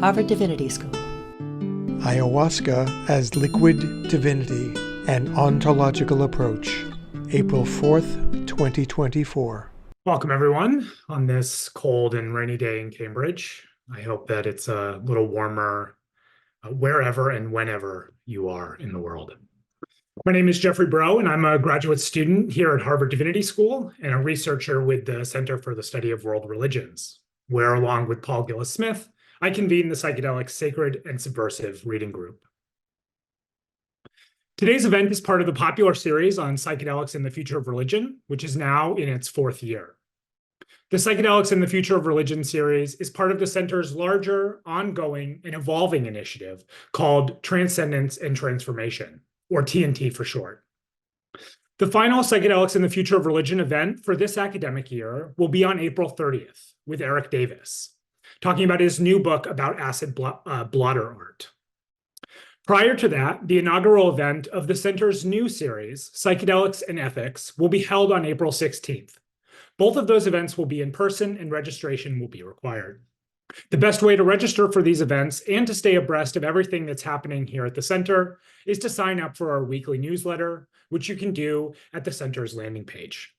Harvard Divinity School. Ayahuasca as Liquid Divinity, an Ontological Approach, April 4th, 2024. Welcome, everyone, on this cold and rainy day in Cambridge. I hope that it's a little warmer wherever and whenever you are in the world. My name is Jeffrey Breaux, and I'm a graduate student here at Harvard Divinity School and a researcher with the Center for the Study of World Religions, where, along with Paul Gillis-Smith, I convene the Psychedelics Sacred and Subversive Reading Group. Today's event is part of the popular series on psychedelics and the future of religion, which is now in its fourth year. The Psychedelics and the Future of Religion series is part of the center's larger, ongoing, and evolving initiative called Transcendence and Transformation, or TNT for short. The final Psychedelics and the Future of Religion event for this academic year will be on April 30th with Eric Davis, talking about his new book about acid blotter art. Prior to that, the inaugural event of the center's new series, Psychedelics and Ethics, will be held on April 16th. Both of those events will be in person and registration will be required. The best way to register for these events and to stay abreast of everything that's happening here at the center is to sign up for our weekly newsletter, which you can do at the center's landing page.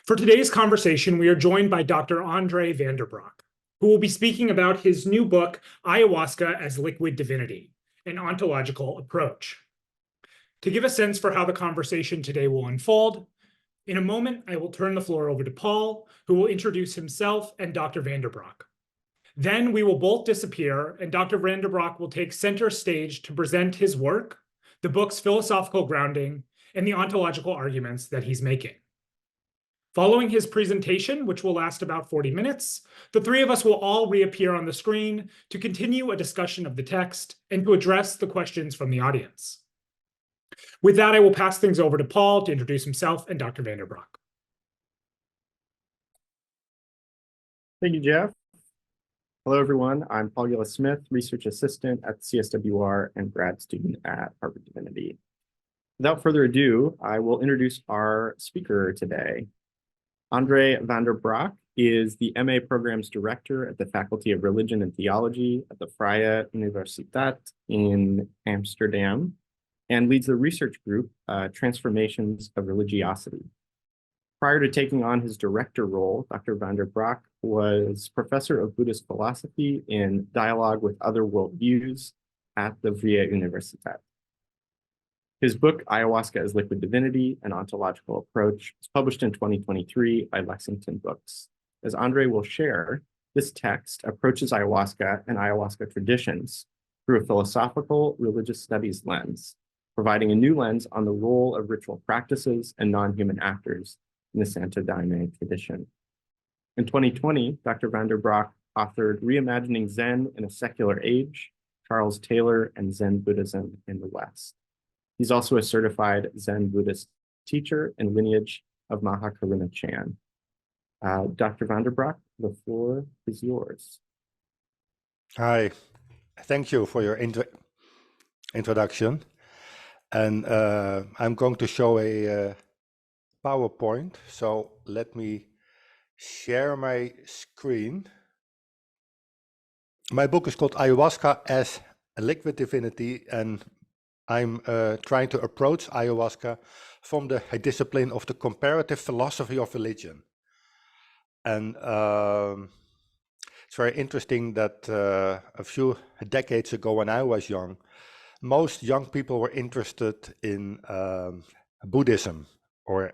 For today's conversation, we are joined by Dr. André van der Braak, who will be speaking about his new book, Ayahuasca as Liquid Divinity, an Ontological Approach. To give a sense for how the conversation today will unfold, in a moment, I will turn the floor over to Paul, who will introduce himself and Dr. van der Braak. Then we will both disappear, and Dr. van der Braak will take center stage to present his work, the book's philosophical grounding, and the ontological arguments that he's making. Following his presentation, which will last about 40 minutes, the three of us will all reappear on the screen to continue a discussion of the text and to address the questions from the audience. With that, I will pass things over to Paul to introduce himself and Dr. van der Braak. Thank you, Jeff. Hello, everyone. I'm Paul Gillis-Smith, research assistant at CSWR and grad student at Harvard Divinity. Without further ado, I will introduce our speaker today. André van der Braak is the MA Programs Director at the Faculty of Religion and Theology at the Vrije Universiteit in Amsterdam and leads the research group, Transformations of Religiosity. Prior to taking on his director role, Dr. van der Braak was professor of Buddhist philosophy in dialogue with other worldviews at the Vrije Universiteit. His book, Ayahuasca as Liquid Divinity, an Ontological Approach, was published in 2023 by Lexington Books. As André will share, this text approaches ayahuasca and ayahuasca traditions through a philosophical religious studies lens, providing a new lens on the role of ritual practices and non-human actors in the Santo Daime tradition. In 2020, Dr. van der Braak authored Reimagining Zen in a Secular Age, Charles Taylor and Zen Buddhism in the West. He's also a certified Zen Buddhist teacher and lineage of Maha Karuna Chan. Dr. van der Braak, the floor is yours. Hi, thank you for your introduction. And I'm going to show a PowerPoint. So let me share my screen. My book is called Ayahuasca as a Liquid Divinity, and I'm trying to approach ayahuasca from the discipline of the comparative philosophy of religion. And it's very interesting that a few decades ago when I was young, most young people were interested in Buddhism or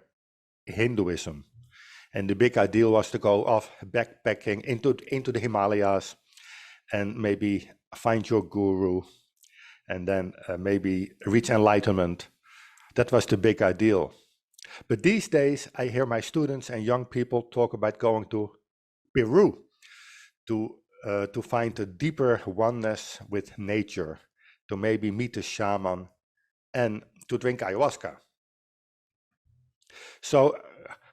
Hinduism. And the big ideal was to go off backpacking into the Himalayas and maybe find your guru and then maybe reach enlightenment. That was the big ideal. But these days, I hear my students and young people talk about going to Peru to find a deeper oneness with nature, to maybe meet a shaman and to drink ayahuasca. So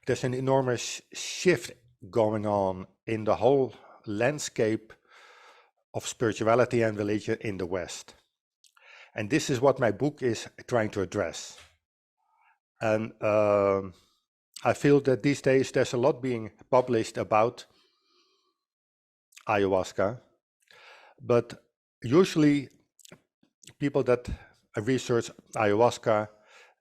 there's an enormous shift going on in the whole landscape of spirituality and religion in the West. And this is what my book is trying to address. And I feel that these days there's a lot being published about ayahuasca, But usually people that research ayahuasca,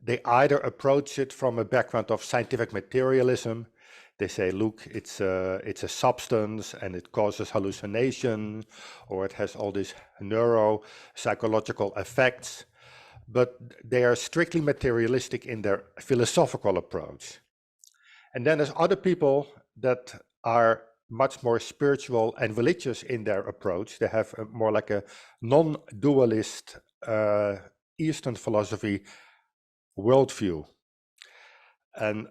they either approach it from a background of scientific materialism. They say, look, it's a substance and it causes hallucination, or it has all these neuropsychological effects. But they are strictly materialistic in their philosophical approach. And then there's other people that are much more spiritual and religious in their approach. They have more like a non-dualist Eastern philosophy worldview. And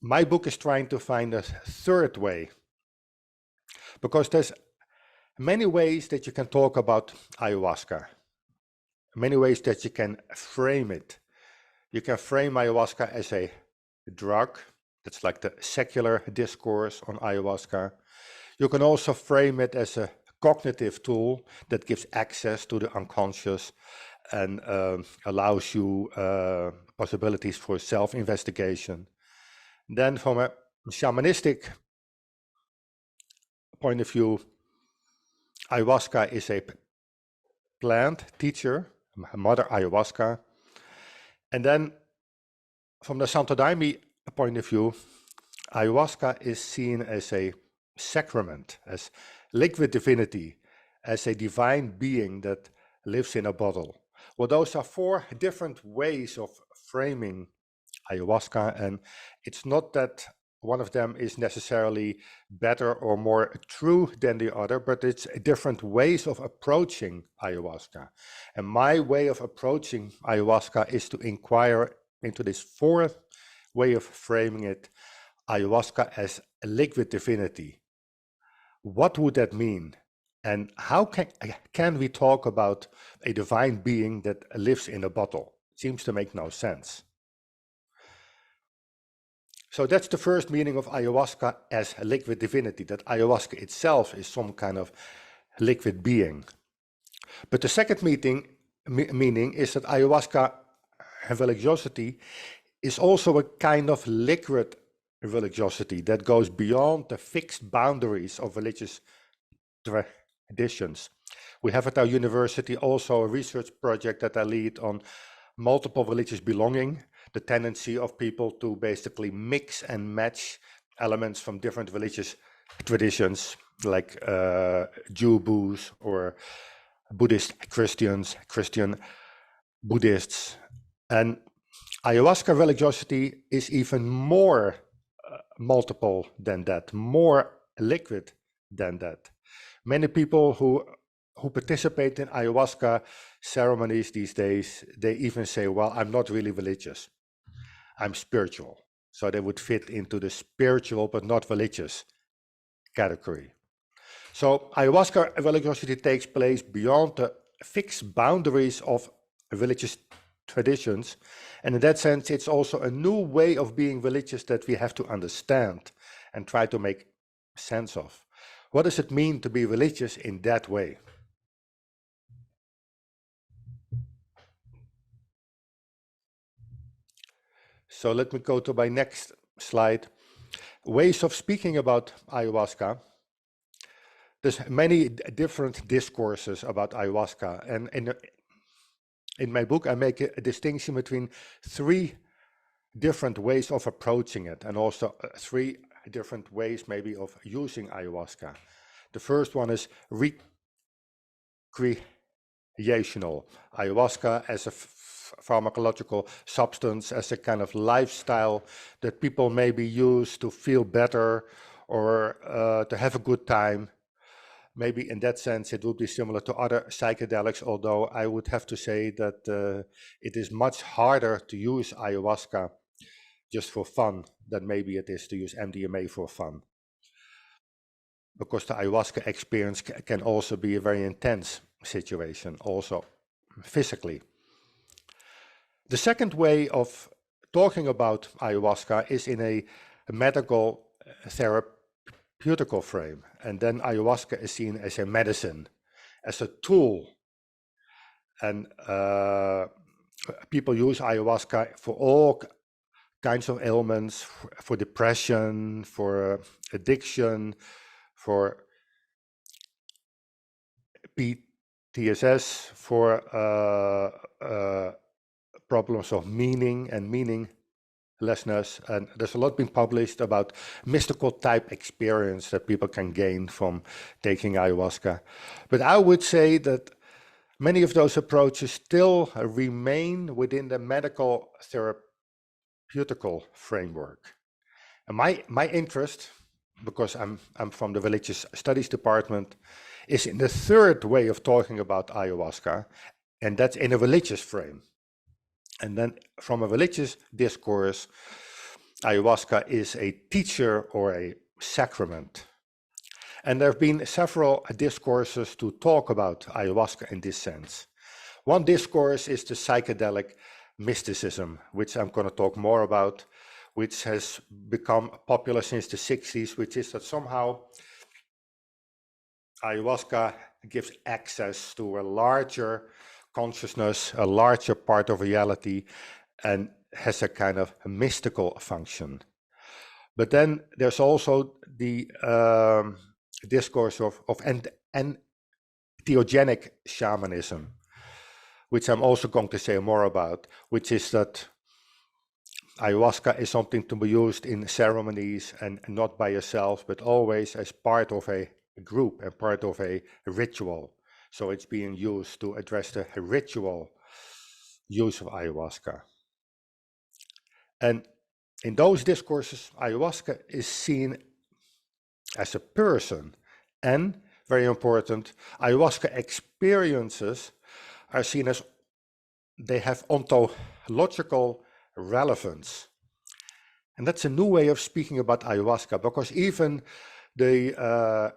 my book is trying to find a third way, because there's many ways that you can talk about ayahuasca, many ways that you can frame it. You can frame ayahuasca as a drug. That's like the secular discourse on ayahuasca. You can also frame it as a cognitive tool that gives access to the unconscious and allows you possibilities for self-investigation. Then from a shamanistic point of view, ayahuasca is a plant teacher, Mother Ayahuasca. And then from the Santo Daime point of view, ayahuasca is seen as a sacrament, as liquid divinity, as a divine being that lives in a bottle. Well, those are four different ways of framing ayahuasca, and it's not that one of them is necessarily better or more true than the other, but it's different ways of approaching ayahuasca. And my way of approaching ayahuasca is to inquire into this fourth way of framing it, ayahuasca as a liquid divinity. What would that mean? And how can we talk about a divine being that lives in a bottle? Seems to make no sense. So that's the first meaning of ayahuasca as a liquid divinity, that ayahuasca itself is some kind of liquid being. But the second meaning is that ayahuasca religiosity is also a kind of liquid religiosity that goes beyond the fixed boundaries of religious traditions. We have at our university also a research project that I lead on multiple religious belonging, the tendency of people to basically mix and match elements from different religious traditions, like Jews or Buddhist Christians, Christian Buddhists. And ayahuasca religiosity is even more multiple than that, more liquid than that. Many people who participate in ayahuasca ceremonies these days, they even say, well, I'm not really religious, I'm spiritual. So they would fit into the spiritual but not religious category. So ayahuasca religiosity takes place beyond the fixed boundaries of religious traditions. And in that sense, it's also a new way of being religious that we have to understand and try to make sense of. What does it mean to be religious in that way? So let me go to my next slide. Ways of speaking about ayahuasca. There's many different discourses about ayahuasca, and in my book I make a distinction between three different ways of approaching it, and also three different ways maybe of using ayahuasca. The first one is recreational. Ayahuasca as a pharmacological substance, as a kind of lifestyle that people maybe use to feel better or to have a good time. Maybe in that sense it would be similar to other psychedelics, although I would have to say that it is much harder to use ayahuasca just for fun than maybe it is to use MDMA for fun. Because the ayahuasca experience can also be a very intense situation, also physically. The second way of talking about ayahuasca is in a medical therapeutical frame. And then ayahuasca is seen as a medicine, as a tool. And people use ayahuasca for all kinds of ailments, for depression, for addiction, for PTSS for problems of meaning and meaninglessness. And there's a lot been published about mystical type experience that people can gain from taking ayahuasca. But I would say that many of those approaches still remain within the medical therapeutical framework. And my interest, because I'm from the religious studies department, is in the third way of talking about ayahuasca, and that's in a religious frame. And then from a religious discourse, ayahuasca is a teacher or a sacrament. And there have been several discourses to talk about ayahuasca in this sense. One discourse is the psychedelic mysticism, which I'm going to talk more about, which has become popular since the 60s, which is that somehow ayahuasca gives access to a larger consciousness, a larger part of reality, and has a kind of mystical function. But then there's also the discourse of entheogenic shamanism, which I'm also going to say more about, which is that ayahuasca is something to be used in ceremonies and not by yourself, but always as part of a group and part of a ritual. So it's being used to address the ritual use of ayahuasca. And in those discourses, ayahuasca is seen as a person. And, very important, ayahuasca experiences are seen as they have ontological relevance. And that's a new way of speaking about ayahuasca, because even the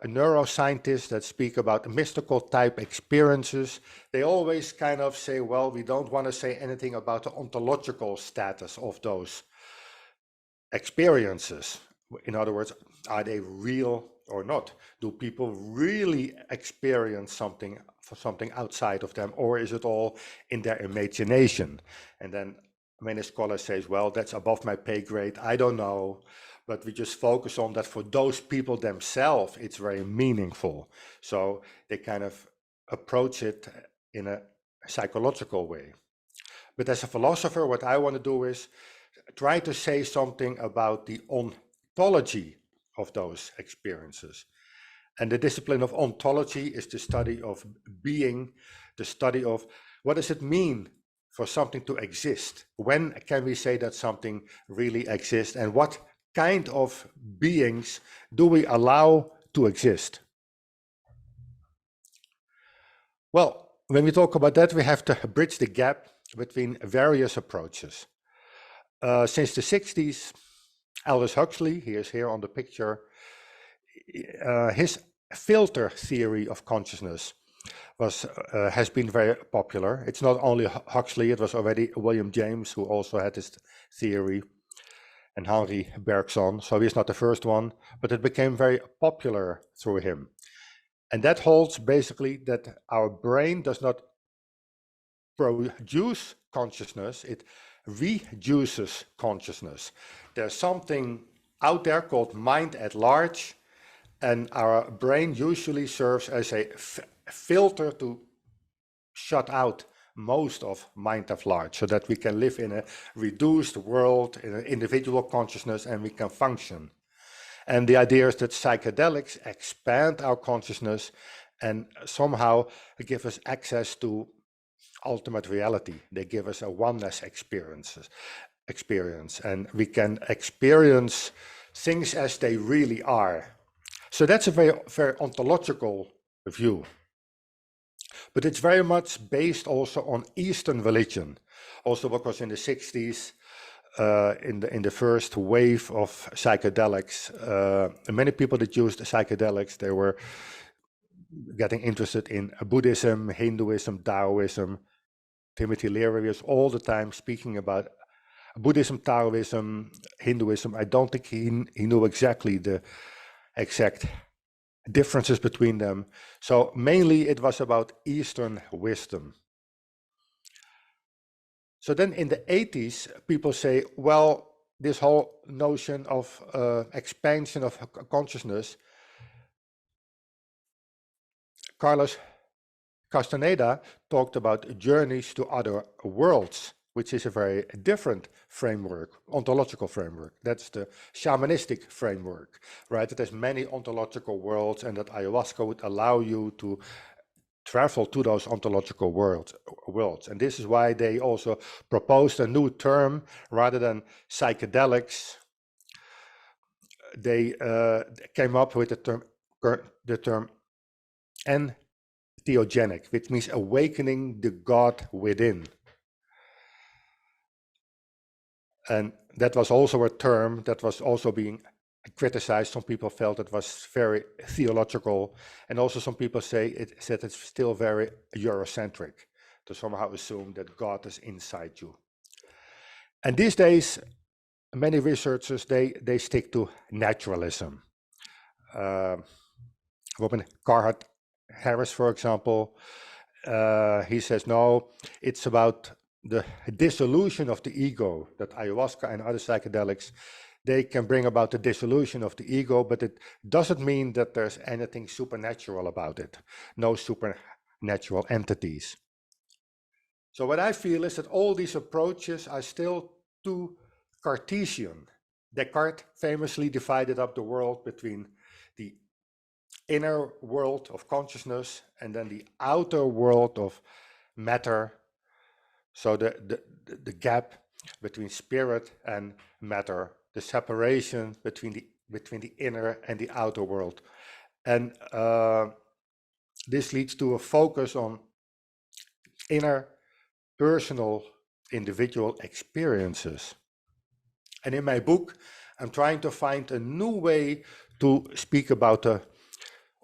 neuroscientists that speak about mystical type experiences, they always kind of say, well, we don't want to say anything about the ontological status of those experiences. In other words, are they real or not? Do people really experience something outside of them, or is it all in their imagination? And then many scholars say, well, that's above my pay grade, I don't know. But we just focus on that for those people themselves, it's very meaningful. So they kind of approach it in a psychological way. But as a philosopher, what I want to do is try to say something about the ontology of those experiences. And the discipline of ontology is the study of being, the study of what does it mean for something to exist? When can we say that something really exists? And what kind of beings do we allow to exist? Well, when we talk about that, we have to bridge the gap between various approaches. Since the 60s, Aldous Huxley, he is here on the picture, his filter theory of consciousness has been very popular. It's not only Huxley, it was already William James who also had this theory, and Henri Bergson, so he's not the first one, but it became very popular through him. And that holds basically that our brain does not produce consciousness, it reduces consciousness. There's something out there called mind at large, and our brain usually serves as a filter to shut out most of mind at large, so that we can live in a reduced world, in an individual consciousness, and we can function. And the idea is that psychedelics expand our consciousness and somehow give us access to ultimate reality. They give us a oneness experience, and we can experience things as they really are. So that's a very, very ontological view. But it's very much based also on Eastern religion, also because in the 60s, in the first wave of psychedelics, many people that used psychedelics, they were getting interested in Buddhism, Hinduism, Taoism. Timothy Leary was all the time speaking about Buddhism, Taoism, Hinduism. I don't think he knew exactly the exact differences between them. So mainly it was about Eastern wisdom. So then in the 80s, people say, well, this whole notion of expansion of consciousness, Carlos Castaneda talked about journeys to other worlds, which is a very different framework, ontological framework. That's the shamanistic framework, right? That there's many ontological worlds, and that ayahuasca would allow you to travel to those ontological worlds. And this is why they also proposed a new term rather than psychedelics. They came up with the term entheogenic, which means awakening the God within. And that was also a term that was also being criticized. Some people felt it was very theological, and also some people said it's still very Eurocentric, to somehow assume that God is inside you. And these days, many researchers, they stick to naturalism. Robin Carhart Harris, for example, he says, no, it's about the dissolution of the ego, that ayahuasca and other psychedelics, they can bring about the dissolution of the ego, but it doesn't mean that there's anything supernatural about it. No supernatural entities. So what I feel is that all these approaches are still too Cartesian. Descartes famously divided up the world between the inner world of consciousness and then the outer world of matter. So the gap between spirit and matter, the separation between the inner and the outer world. And this leads to a focus on inner, personal, individual experiences. And in my book, I'm trying to find a new way to speak about the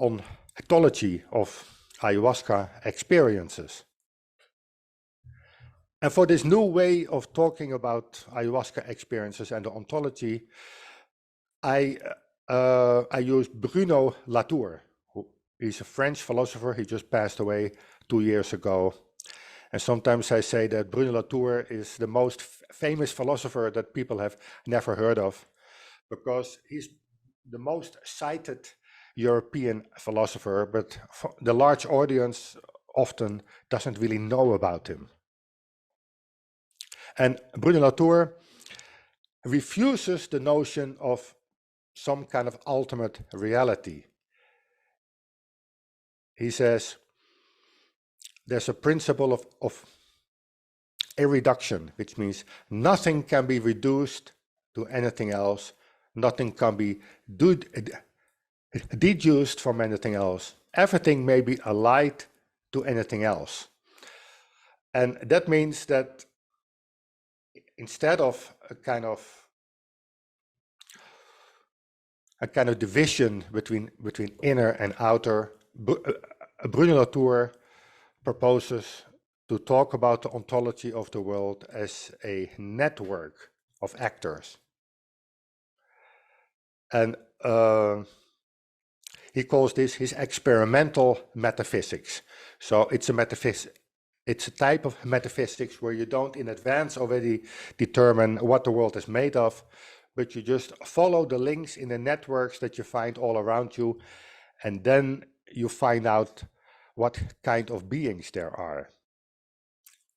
ontology of ayahuasca experiences. And for this new way of talking about ayahuasca experiences and the ontology, I use Bruno Latour. He's a French philosopher. He just passed away 2 years ago. And sometimes I say that Bruno Latour is the most famous philosopher that people have never heard of, because he's the most cited European philosopher, but the large audience often doesn't really know about him. And Bruno Latour refuses the notion of some kind of ultimate reality. He says there's a principle of irreduction, which means nothing can be reduced to anything else, nothing can be deduced from anything else. Everything may be allied to anything else. And that means that instead of a kind of division between inner and outer, Bruno Latour proposes to talk about the ontology of the world as a network of actors. And he calls this his experimental metaphysics. So it's a type of metaphysics where you don't in advance already determine what the world is made of, but you just follow the links in the networks that you find all around you, and then you find out what kind of beings there are.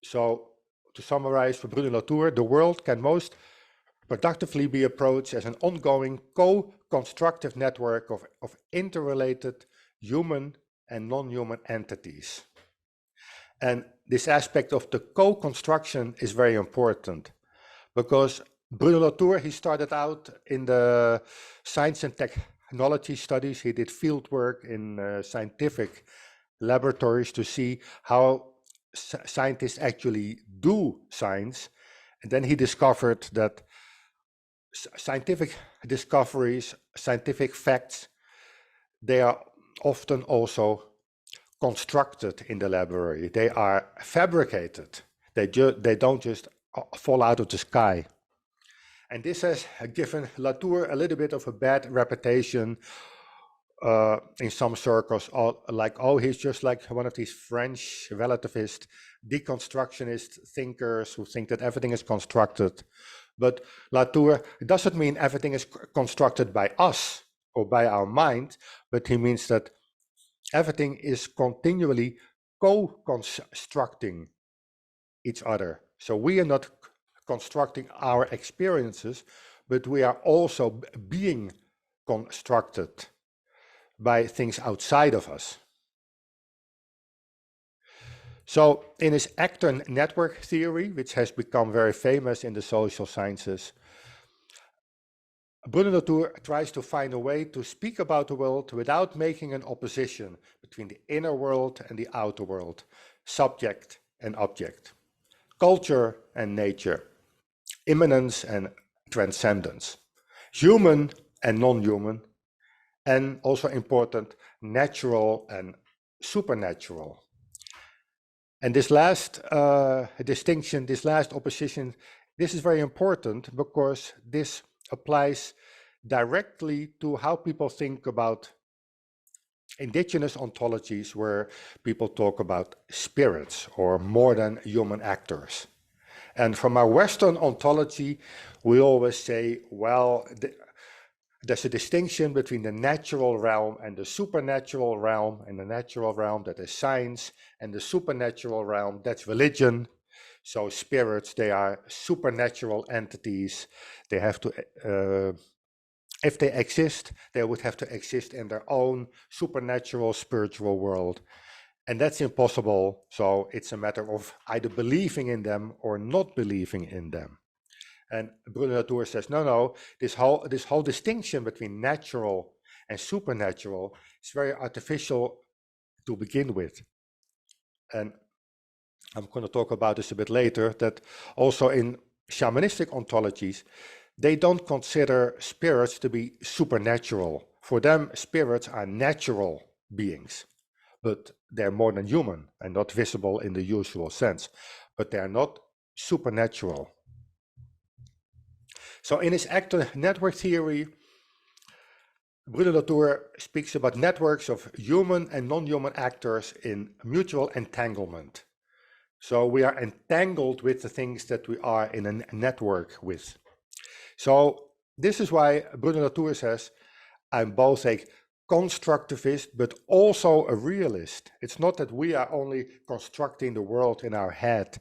So to summarize for Bruno Latour, the world can most productively be approached as an ongoing co-constructive network of interrelated human and non-human entities. And this aspect of the co-construction is very important, because Bruno Latour, he started out in the science and technology studies. He did field work in scientific laboratories to see how scientists actually do science. And then he discovered that scientific discoveries, scientific facts, they are often also constructed in the library. They are fabricated. They don't just fall out of the sky. And this has given Latour a little bit of a bad reputation in some circles, like, oh, he's just like one of these French relativist, deconstructionist thinkers who think that everything is constructed. But Latour doesn't mean everything is constructed by us or by our mind, but he means that everything is continually co-constructing each other. So we are not constructing our experiences, but we are also being constructed by things outside of us. So in his actor network theory, which has become very famous in the social sciences, Bruno Latour tries to find a way to speak about the world without making an opposition between the inner world and the outer world, subject and object, culture and nature, immanence and transcendence, human and non-human, and also important, natural and supernatural. And this last distinction, this last opposition, this is very important because this applies directly to how people think about indigenous ontologies where people talk about spirits or more than human actors. And from our Western ontology, we always say, well, there's a distinction between the natural realm and the supernatural realm, and the natural realm, that is science, and the supernatural realm, that's religion. So spirits, they are supernatural entities. They have to, if they exist, they would have to exist in their own supernatural spiritual world. And that's impossible. So it's a matter of either believing in them or not believing in them. And Bruno Latour says, no, this whole distinction between natural and supernatural is very artificial to begin with. And I'm going to talk about this a bit later, that also in shamanistic ontologies, they don't consider spirits to be supernatural. For them, spirits are natural beings, but they're more than human and not visible in the usual sense, but they're not supernatural. So in his actor network theory, Bruno Latour speaks about networks of human and non-human actors in mutual entanglement. So we are entangled with the things that we are in a network with. So this is why Bruno Latour says, I'm both a constructivist, but also a realist. It's not that we are only constructing the world in our head.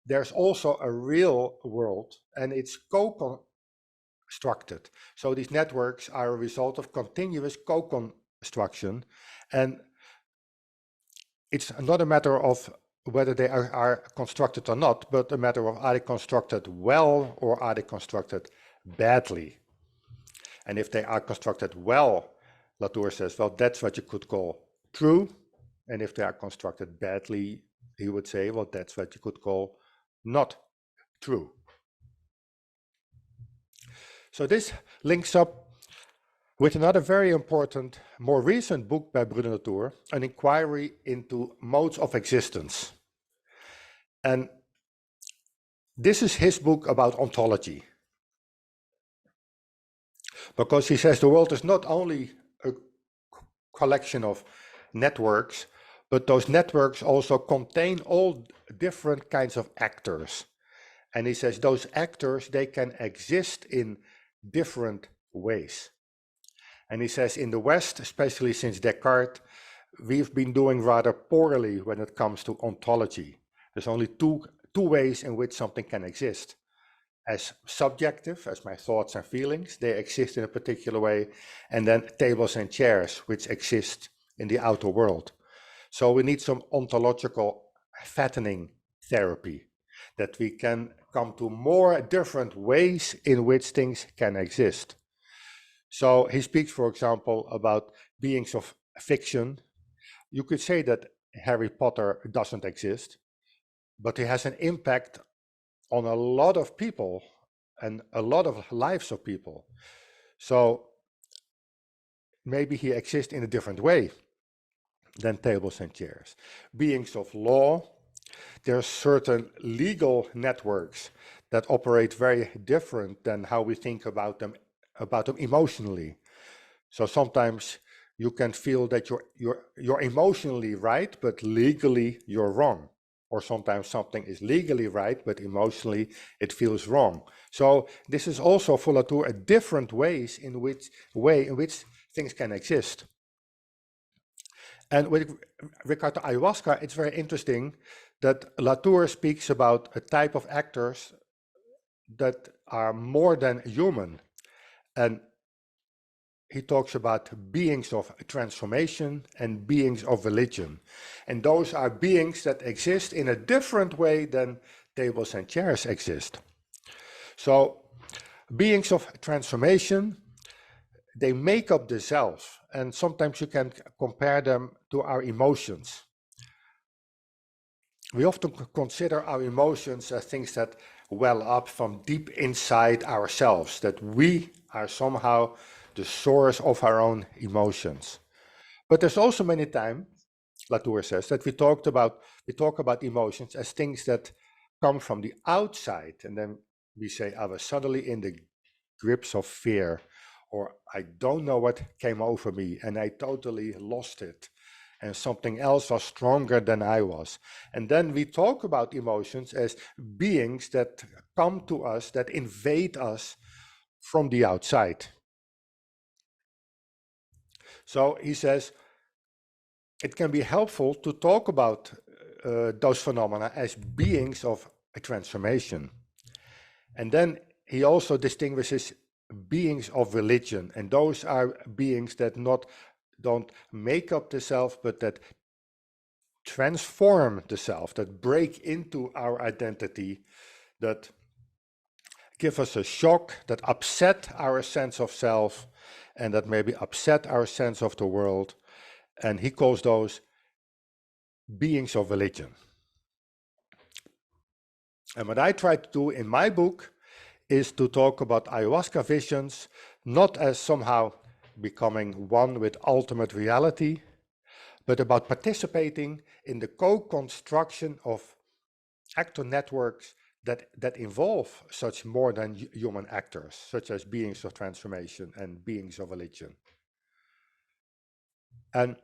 There's also a real world, and it's co-constructed. So these networks are a result of continuous co-construction, and it's not a matter of whether they are constructed or not, but a matter of are they constructed well or are they constructed badly. And if they are constructed well, Latour says, well, that's what you could call true. And if they are constructed badly, he would say, well, that's what you could call not true. So this links up with another very important, more recent book by Bruno Latour, an inquiry into modes of existence. And this is his book about ontology. Because he says the world is not only a collection of networks, but those networks also contain all different kinds of actors. And he says those actors, they can exist in different ways. And he says in the West, especially since Descartes, we've been doing rather poorly when it comes to ontology. There's only two ways in which something can exist. As subjective, as my thoughts and feelings, they exist in a particular way, and then tables and chairs, which exist in the outer world. So we need some ontological fattening therapy, that we can come to more different ways in which things can exist. So he speaks, for example, about beings of fiction. You could say that Harry Potter doesn't exist, but he has an impact on a lot of people and a lot of lives of people. So maybe he exists in a different way than tables and chairs. Beings of law, there are certain legal networks that operate very different than how we think about them emotionally. So sometimes you can feel that you're emotionally right, but legally you're wrong. Or sometimes something is legally right, but emotionally it feels wrong. So this is also for Latour a different way in which things can exist. And with regard to ayahuasca, it's very interesting that Latour speaks about a type of actors that are more than human. And he talks about beings of transformation and beings of religion. And those are beings that exist in a different way than tables and chairs exist. So beings of transformation, they make up the self, and sometimes you can compare them to our emotions. We often consider our emotions as things that well up from deep inside ourselves, that we are somehow the source of our own emotions. But there's also many times, Latour says, that we talk about emotions as things that come from the outside, and then we say, I was suddenly in the grips of fear, or I don't know what came over me and I totally lost it, and something else was stronger than I was. And then we talk about emotions as beings that come to us, that invade us from the outside. So he says it can be helpful to talk about those phenomena as beings of a transformation. And then he also distinguishes beings of religion, and those are beings that don't make up the self, but that transform the self, that break into our identity, that give us a shock, that upset our sense of self, and that maybe upset our sense of the world. And he calls those beings of religion. And what I try to do in my book is to talk about ayahuasca visions, not as somehow becoming one with ultimate reality, but about participating in the co-construction of actor networks that involve such more than human actors, such as beings of transformation and beings of religion. And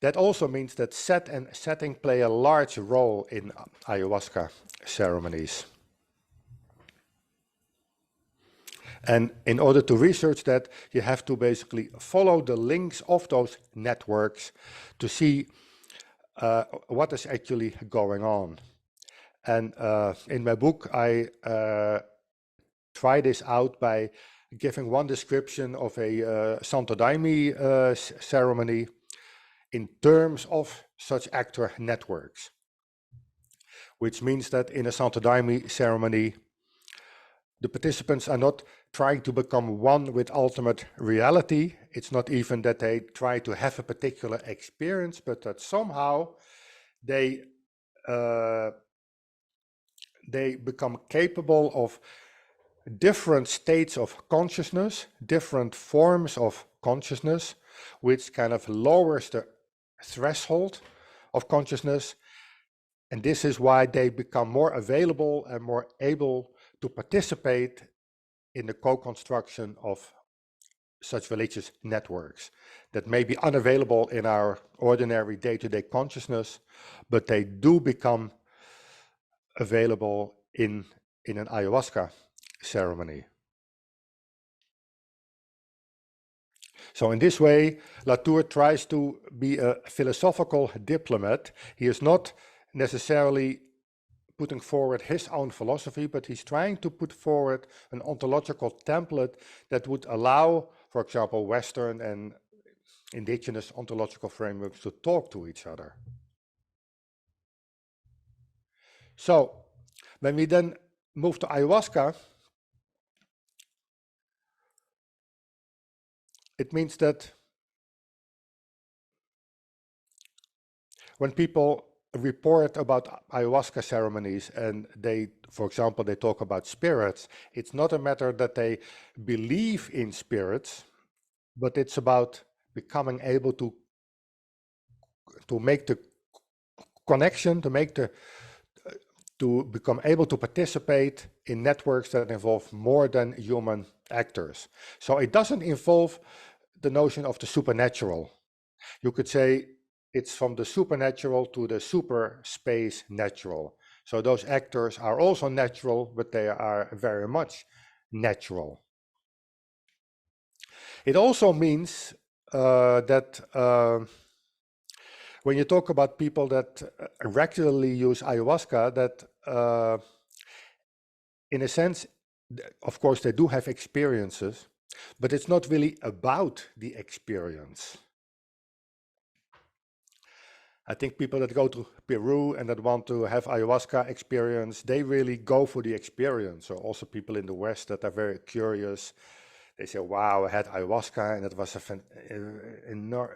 that also means that set and setting play a large role in ayahuasca ceremonies. And in order to research that, you have to basically follow the links of those networks to see what is actually going on. And in my book, I try this out by giving one description of a Santo Daime ceremony in terms of such actor networks, which means that in a Santo Daime ceremony, the participants are not trying to become one with ultimate reality. It's not even that they try to have a particular experience, but that somehow they become capable of different states of consciousness, different forms of consciousness, which kind of lowers the threshold of consciousness. And this is why they become more available and more able to participate in the co-construction of such religious networks that may be unavailable in our ordinary day-to-day consciousness, but they do become available in an ayahuasca ceremony. So in this way, Latour tries to be a philosophical diplomat. He is not necessarily putting forward his own philosophy, but he's trying to put forward an ontological template that would allow, for example, Western and indigenous ontological frameworks to talk to each other. So when we then move to ayahuasca, it means that when people report about ayahuasca ceremonies and they, for example, they talk about spirits, it's not a matter that they believe in spirits, but it's about becoming able to make the connection, to become able to participate in networks that involve more than human actors. So it doesn't involve the notion of the supernatural. You could say it's from the supernatural to the super space natural. So those actors are also natural, but they are very much natural. It also means that when you talk about people that regularly use ayahuasca, that in a sense, of course, they do have experiences, but it's not really about the experience. I think people that go to Peru and that want to have ayahuasca experience, they really go for the experience. Or also people in the West that are very curious. They say, wow, I had ayahuasca and it was a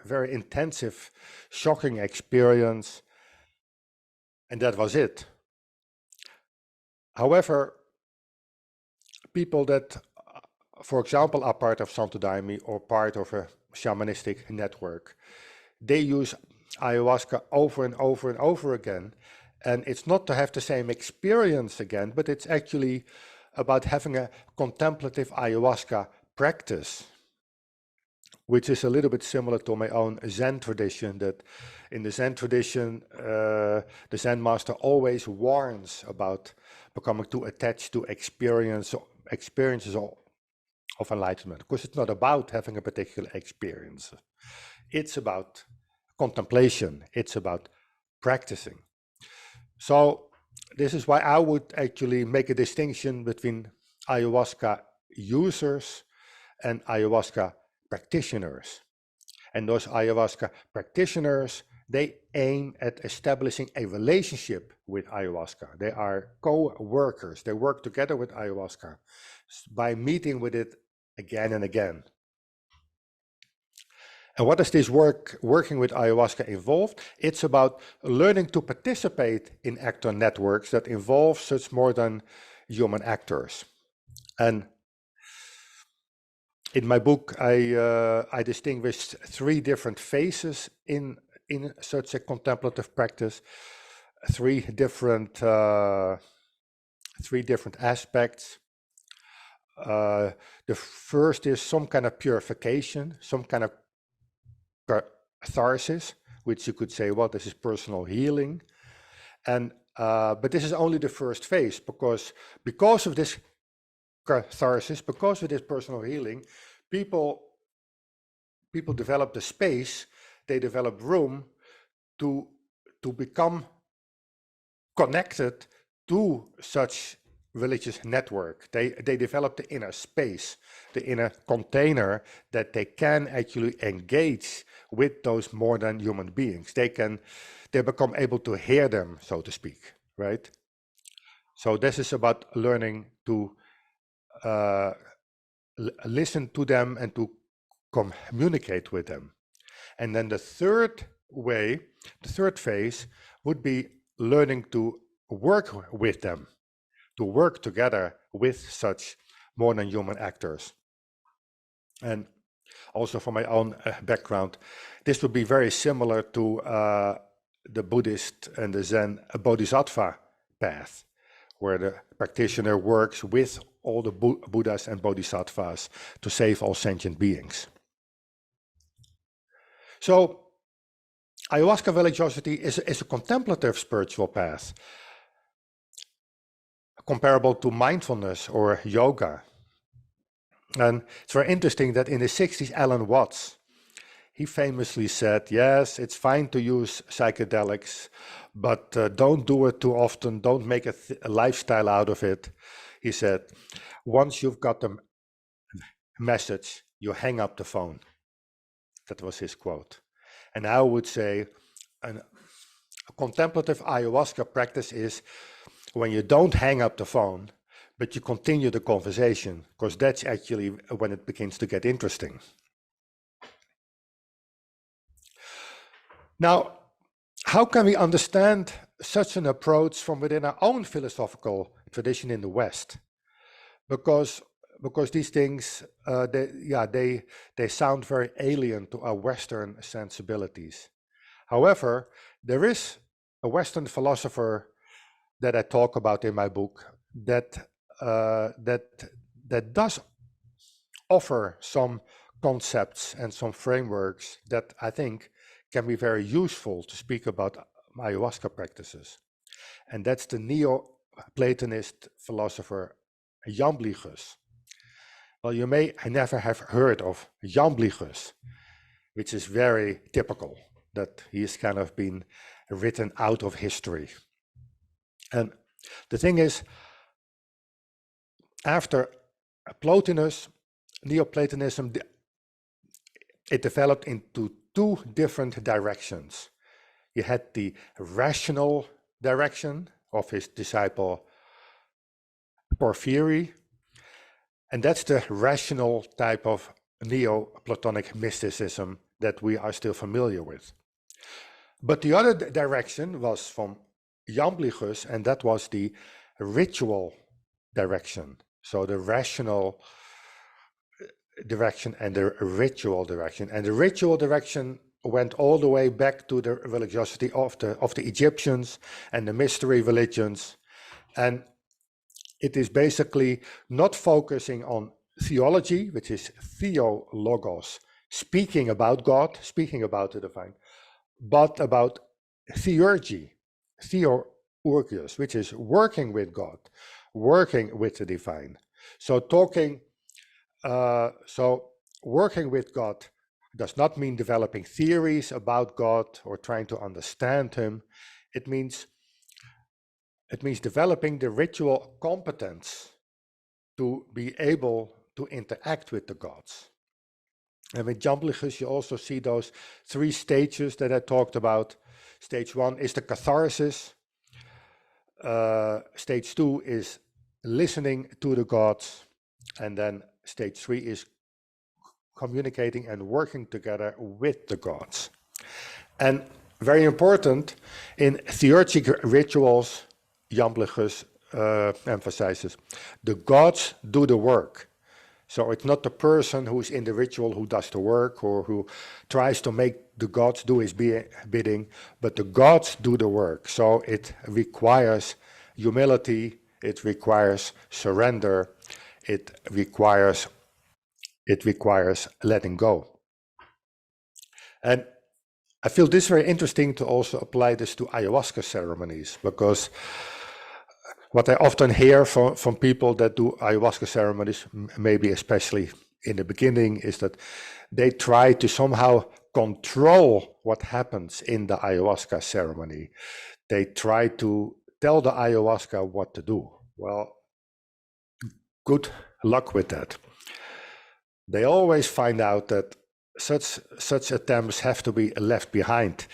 very intensive, shocking experience. And that was it. However, people that, for example, are part of Santo Daime or part of a shamanistic network, they use ayahuasca over and over and over again. And it's not to have the same experience again, but it's actually about having a contemplative ayahuasca practice, which is a little bit similar to my own Zen tradition, that in the Zen tradition, the Zen master always warns about becoming too attached to experiences of enlightenment. Because it's not about having a particular experience. It's about contemplation. It's about practicing. So this is why I would actually make a distinction between ayahuasca users and ayahuasca practitioners. And those ayahuasca practitioners, they aim at establishing a relationship with ayahuasca. They are co-workers. They work together with ayahuasca by meeting with it again and again. And what does this working with ayahuasca involve? It's about learning to participate in actor networks that involve such more than human actors. And in my book, I distinguished 3 different phases in such a contemplative practice, 3 different aspects. The first is some kind of purification, some kind of catharsis, which you could say, well, this is personal healing. And but this is only the first phase, because of this catharsis, because of this personal healing, people develop the space, they develop room to become connected to such religious network. They develop the inner space, the inner container that they can actually engage with those more than human beings. They become able to hear them, so to speak, right? So this is about learning to listen to them and to communicate with them. And then the third phase would be learning to work with them, to work together with such more than human actors. And also from my own background, this would be very similar to the Buddhist and the Zen Bodhisattva path, where the practitioner works with all the Buddhas and Bodhisattvas to save all sentient beings. So ayahuasca religiosity is a contemplative spiritual path, comparable to mindfulness or yoga. And it's very interesting that in the 60s, Alan Watts, he famously said, yes, it's fine to use psychedelics, but don't do it too often, don't make a lifestyle out of it. He said, once you've got the message, you hang up the phone. That was his quote. And I would say a contemplative ayahuasca practice is when you don't hang up the phone, but you continue the conversation, because that's actually when it begins to get interesting. Now, how can we understand such an approach from within our own philosophical tradition in the West? Because these things, they sound very alien to our Western sensibilities. However, there is a Western philosopher that I talk about in my book that does offer some concepts and some frameworks that I think can be very useful to speak about ayahuasca practices. And that's the Neoplatonist philosopher Jamblichus. Well, you may never have heard of Jamblichus, which is very typical. that he's kind of been written out of history. And the thing is, after Plotinus, Neoplatonism, it developed into two different directions. You had the rational direction of his disciple Porphyry, and that's the rational type of Neoplatonic mysticism that we are still familiar with. But the other direction was from Jamblichus, and that was the ritual direction. So the rational direction and the ritual direction. And the ritual direction went all the way back to the religiosity of the Egyptians and the mystery religions. And it is basically not focusing on theology, which is theologos, speaking about God, speaking about the divine, but about theurgy, theourgios, which is working with God, working with the divine. So working with God does not mean developing theories about God or trying to understand him. It means developing the ritual competence to be able to interact with the gods. And with Jamblichus, you also see those three stages that I talked about. Stage 1 is the catharsis. Stage 2 is listening to the gods. And then stage 3 is communicating and working together with the gods. And very important, in theurgic rituals, Jamblichus emphasizes, the gods do the work. So it's not the person who's in the ritual who does the work or who tries to make the gods do his bidding, but the gods do the work. So it requires humility, it requires surrender, it requires letting go. And I feel this very interesting to also apply this to ayahuasca ceremonies, because what I often hear from people that do ayahuasca ceremonies, maybe especially in the beginning, is that they try to somehow control what happens in the ayahuasca ceremony. They try to tell the ayahuasca what to do. Well, good luck with that. They always find out that such attempts have to be left behind.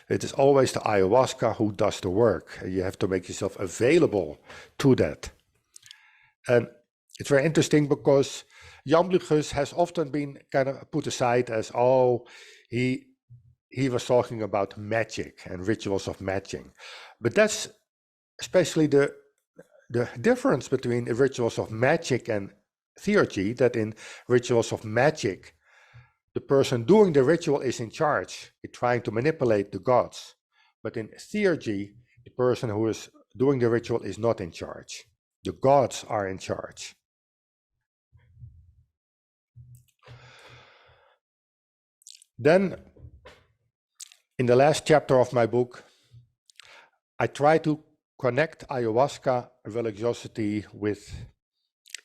It is always the ayahuasca who does the work. You have to make yourself available to that. And it's very interesting because Jamblichus has often been kind of put aside as, oh, he was talking about magic and rituals of magic. But that's especially the difference between the rituals of magic and theurgy, that in rituals of magic, the person doing the ritual is in charge, trying to manipulate the gods. But in theurgy, the person who is doing the ritual is not in charge. The gods are in charge. Then, in the last chapter of my book, I try to connect ayahuasca religiosity with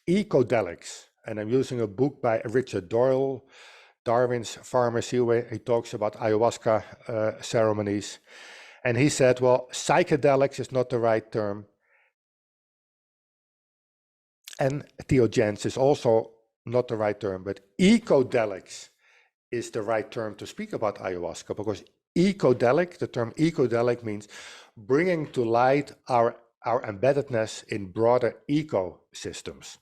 ecodelics. And I'm using a book by Richard Doyle, Darwin's Pharmacy, where he talks about ayahuasca ceremonies. And he said, well, psychedelics is not the right term. And theogens is also not the right term, but ecodelics is the right term to speak about ayahuasca, because ecodelic, the term ecodelic means bringing to light our embeddedness in broader ecosystems.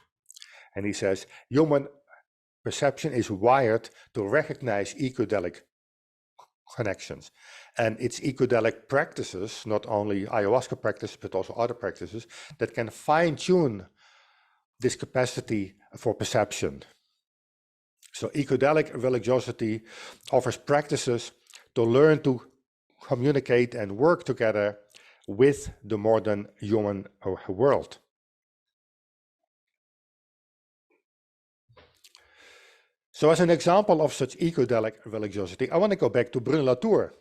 And he says, human perception is wired to recognize ecodelic connections. And it's ecodelic practices, not only ayahuasca practices, but also other practices, that can fine-tune this capacity for perception. So ecodelic religiosity offers practices to learn to communicate and work together with the modern human world. So as an example of such ecodelic religiosity, I want to go back to Bruno Latour,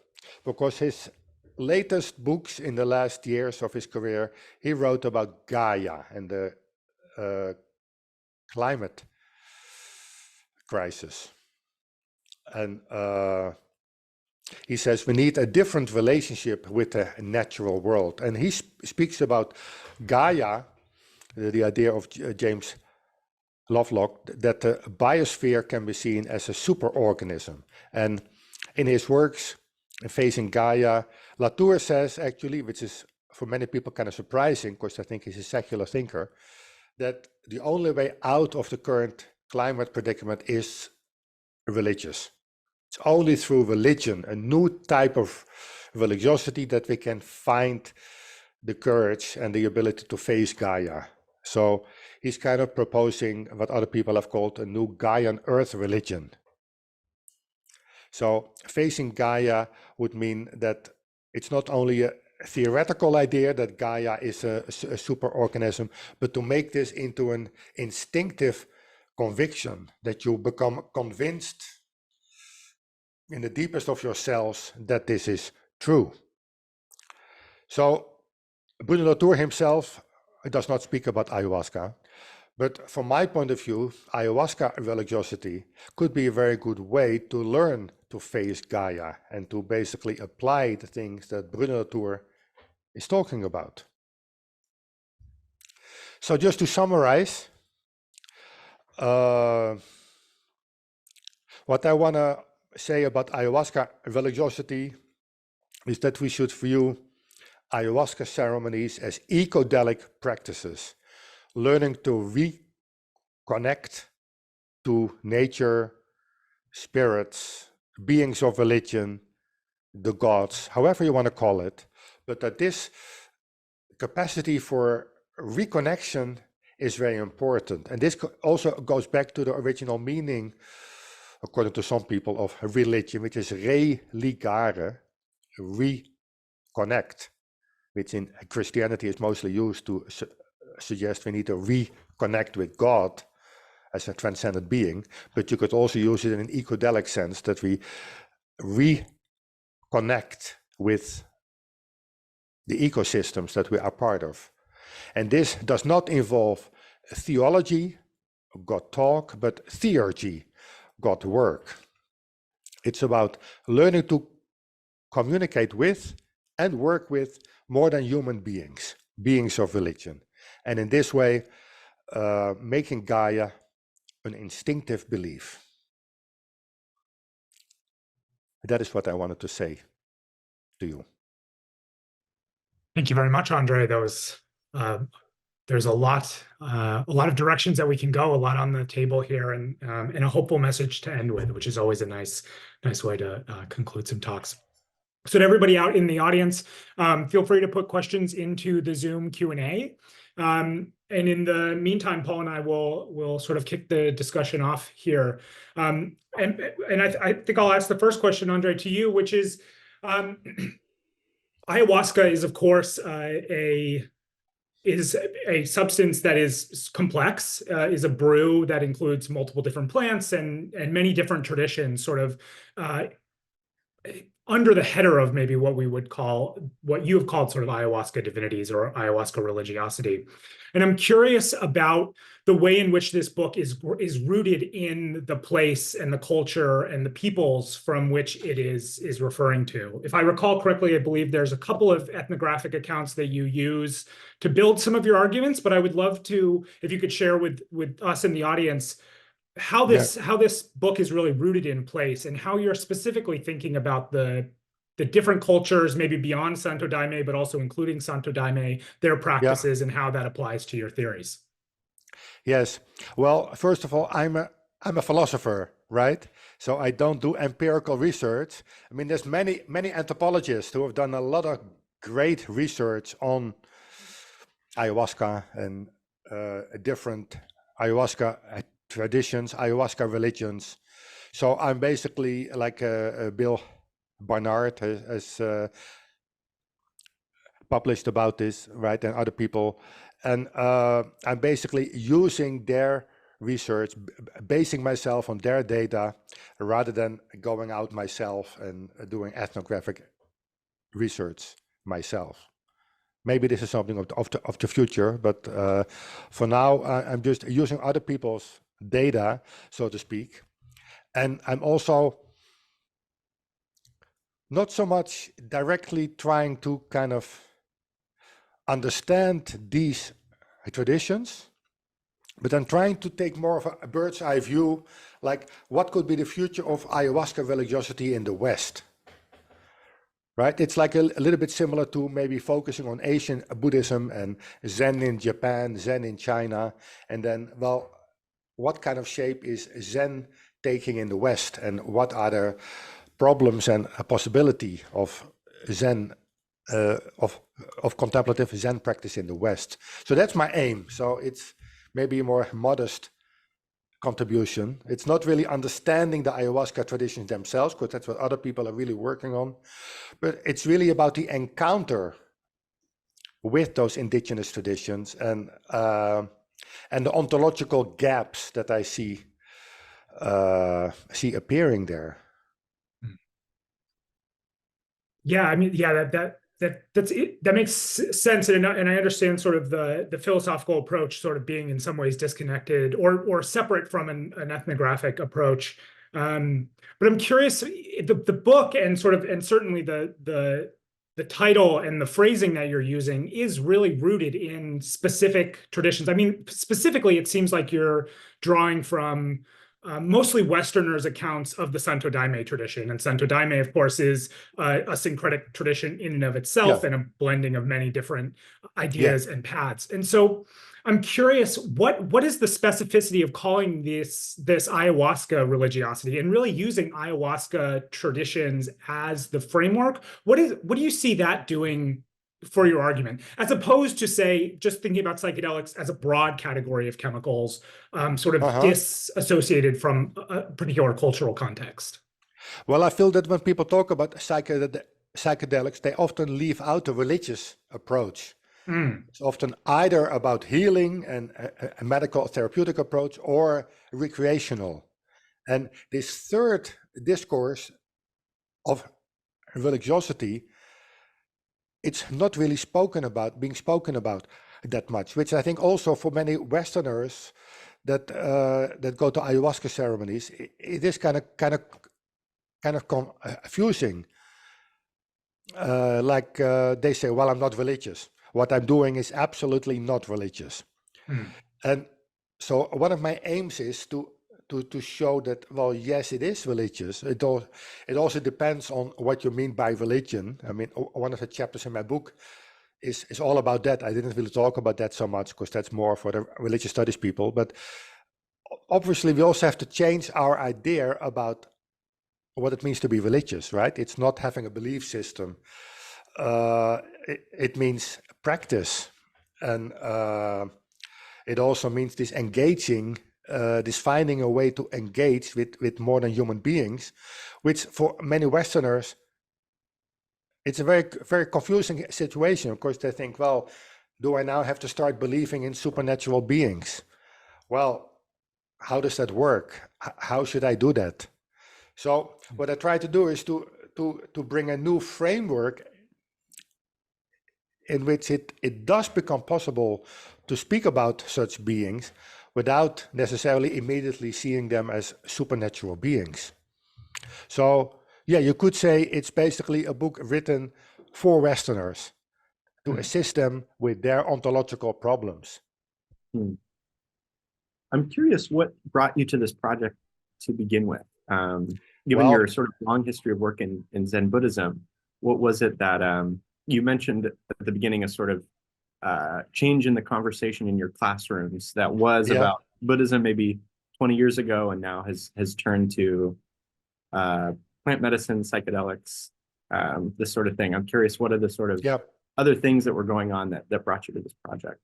because his latest books in the last years of his career, he wrote about Gaia and the climate crisis. And He says we need a different relationship with the natural world. And he speaks about Gaia, the idea of James Lovelock, that the biosphere can be seen as a superorganism. And in his works, Facing Gaia, Latour says actually, which is for many people kind of surprising, because I think he's a secular thinker, that the only way out of the current climate predicament is religious. It's only through religion, a new type of religiosity, that we can find the courage and the ability to face Gaia. So he's kind of proposing what other people have called a new Gaian earth religion. So facing Gaia would mean that it's not only a theoretical idea that Gaia is a superorganism, but to make this into an instinctive conviction, that you become convinced in the deepest of your cells that this is true. So Bruno Latour himself does not speak about ayahuasca, but from my point of view, ayahuasca religiosity could be a very good way to learn to face Gaia and to basically apply the things that Bruno Latour is talking about. So just to summarize, what I want to say about ayahuasca religiosity is that we should view ayahuasca ceremonies as ecodelic practices, learning to reconnect to nature, spirits, beings of religion, the gods, however you want to call it, but that this capacity for reconnection is very important. And this also goes back to the original meaning, according to some people, of religion, which is religare, reconnect, which in Christianity is mostly used to suggest we need to reconnect with God as a transcendent being, but you could also use it in an ecodelic sense, that we reconnect with the ecosystems that we are part of. And this does not involve theology, God talk, but theurgy, God work. It's about learning to communicate with and work with more than human beings, beings of religion. And in this way, making Gaia an instinctive belief. That is what I wanted to say to you. Thank you very much, André. There's a lot of directions that we can go, a lot on the table here, and a hopeful message to end with, which is always a nice way to conclude some talks. So to everybody out in the audience, feel free to put questions into the Zoom Q&A. And in the meantime, Paul and I will sort of kick the discussion off here. And I think I'll ask the first question, André, to you, which is, ayahuasca is, of course, a substance that is complex, is a brew that includes multiple different plants and many different traditions, sort of under the header of maybe what we would call, what you have called sort of ayahuasca divinities or ayahuasca religiosity. And I'm curious about the way in which this book is rooted in the place and the culture and the peoples from which it is referring to. If I recall correctly, I believe there's a couple of ethnographic accounts that you use to build some of your arguments, but I would love to, if you could share with us in the audience, how this book is really rooted in place and how you're specifically thinking about the different cultures, maybe beyond Santo Daime, but also including Santo Daime, their practices and how that applies to your theories. Yes. Well, first of all, I'm a philosopher, right? So I don't do empirical research. I mean, there's many anthropologists who have done a lot of great research on ayahuasca and different ayahuasca traditions, ayahuasca religions. So I'm basically like Bill Barnard has published about this, right, and other people. And I'm basically using their research, basing myself on their data, rather than going out myself and doing ethnographic research myself. Maybe this is something of the future, but for now, I'm just using other people's data, so to speak. And I'm also not so much directly trying to kind of understand these traditions, but I'm trying to take more of a bird's eye view, like what could be the future of ayahuasca religiosity in the West, right? It's like a little bit similar to maybe focusing on Asian Buddhism and Zen in Japan, Zen in China, and then, well, what kind of shape is Zen taking in the West, and what are the problems and a possibility of Zen, of contemplative Zen practice in the West. So that's my aim. So it's maybe a more modest contribution. It's not really understanding the ayahuasca traditions themselves, because that's what other people are really working on, but it's really about the encounter with those indigenous traditions and the ontological gaps that I see appearing there. Yeah, I mean, yeah, that's it. That makes sense, and I understand sort of the philosophical approach sort of being in some ways disconnected or separate from an ethnographic approach. But I'm curious, the book and certainly the title and the phrasing that you're using is really rooted in specific traditions. I mean, specifically, it seems like you're drawing from mostly Westerners' accounts of the Santo Daime tradition. And Santo Daime, of course, is a syncretic tradition in and of itself, and a blending of many different ideas and paths. And so I'm curious, what is the specificity of calling this ayahuasca religiosity and really using ayahuasca traditions as the framework? What do you see that doing for your argument, as opposed to, say, just thinking about psychedelics as a broad category of chemicals, sort of disassociated from a particular cultural context? Well, I feel that when people talk about psychedelics, they often leave out the religious approach. It's often either about healing and a medical therapeutic approach, or recreational. And this third discourse of religiosity, it's not really being spoken about that much, which I think also for many Westerners that go to ayahuasca ceremonies, it is kind of confusing. They say, well, I'm not religious. What I'm doing is absolutely not religious. And so one of my aims is to show that, well, yes, it is religious. It also depends on what you mean by religion. I mean, one of the chapters in my book is all about that. I didn't really talk about that so much, because that's more for the religious studies people. But obviously, we also have to change our idea about what it means to be religious, right? It's not having a belief system. It means practice. And it also means this engaging, this finding a way to engage with more than human beings, which for many Westerners, it's a very, very confusing situation. Of course, they think, well, do I now have to start believing in supernatural beings? Well, how does that work? How should I do that? So what I try to do is to bring a new framework in which it does become possible to speak about such beings without necessarily immediately seeing them as supernatural beings. So yeah, you could say it's basically a book written for Westerners to assist them with their ontological problems. I'm curious what brought you to this project to begin with. Given your sort of long history of work in Zen Buddhism, what was it that you mentioned at the beginning, a sort of change in the conversation in your classrooms that was about Buddhism maybe 20 years ago, and now has turned to plant medicine, psychedelics, this sort of thing. I'm curious, what are the sort of other things that were going on that brought you to this project?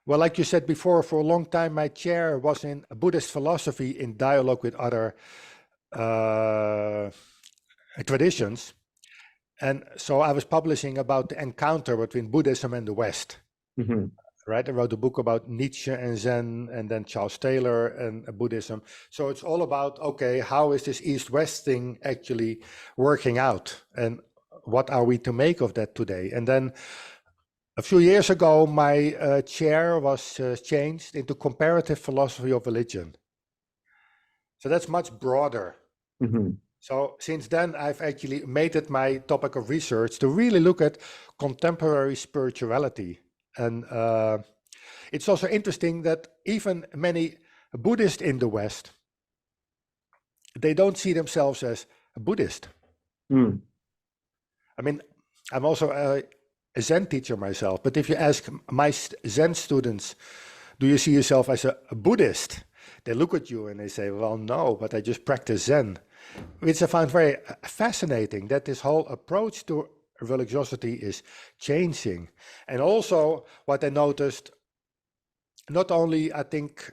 Well, like you said before, for a long time, my chair was in Buddhist philosophy in dialogue with other traditions. And so I was publishing about the encounter between Buddhism and the West. Right? I wrote a book about Nietzsche and Zen, and then Charles Taylor and Buddhism. So it's all about, okay, how is this East-West thing actually working out? And what are we to make of that today? And then a few years ago, my chair was changed into comparative philosophy of religion. So that's much broader. So since then, I've actually made it my topic of research to really look at contemporary spirituality. And it's also interesting that even many Buddhists in the West, they don't see themselves as a Buddhist. Mm. I mean, I'm also a Zen teacher myself, but if you ask my Zen students, do you see yourself as a Buddhist? They look at you and they say, well, no, but I just practice Zen, which I found very fascinating, that this whole approach to religiosity is changing. And also what I noticed, not only I think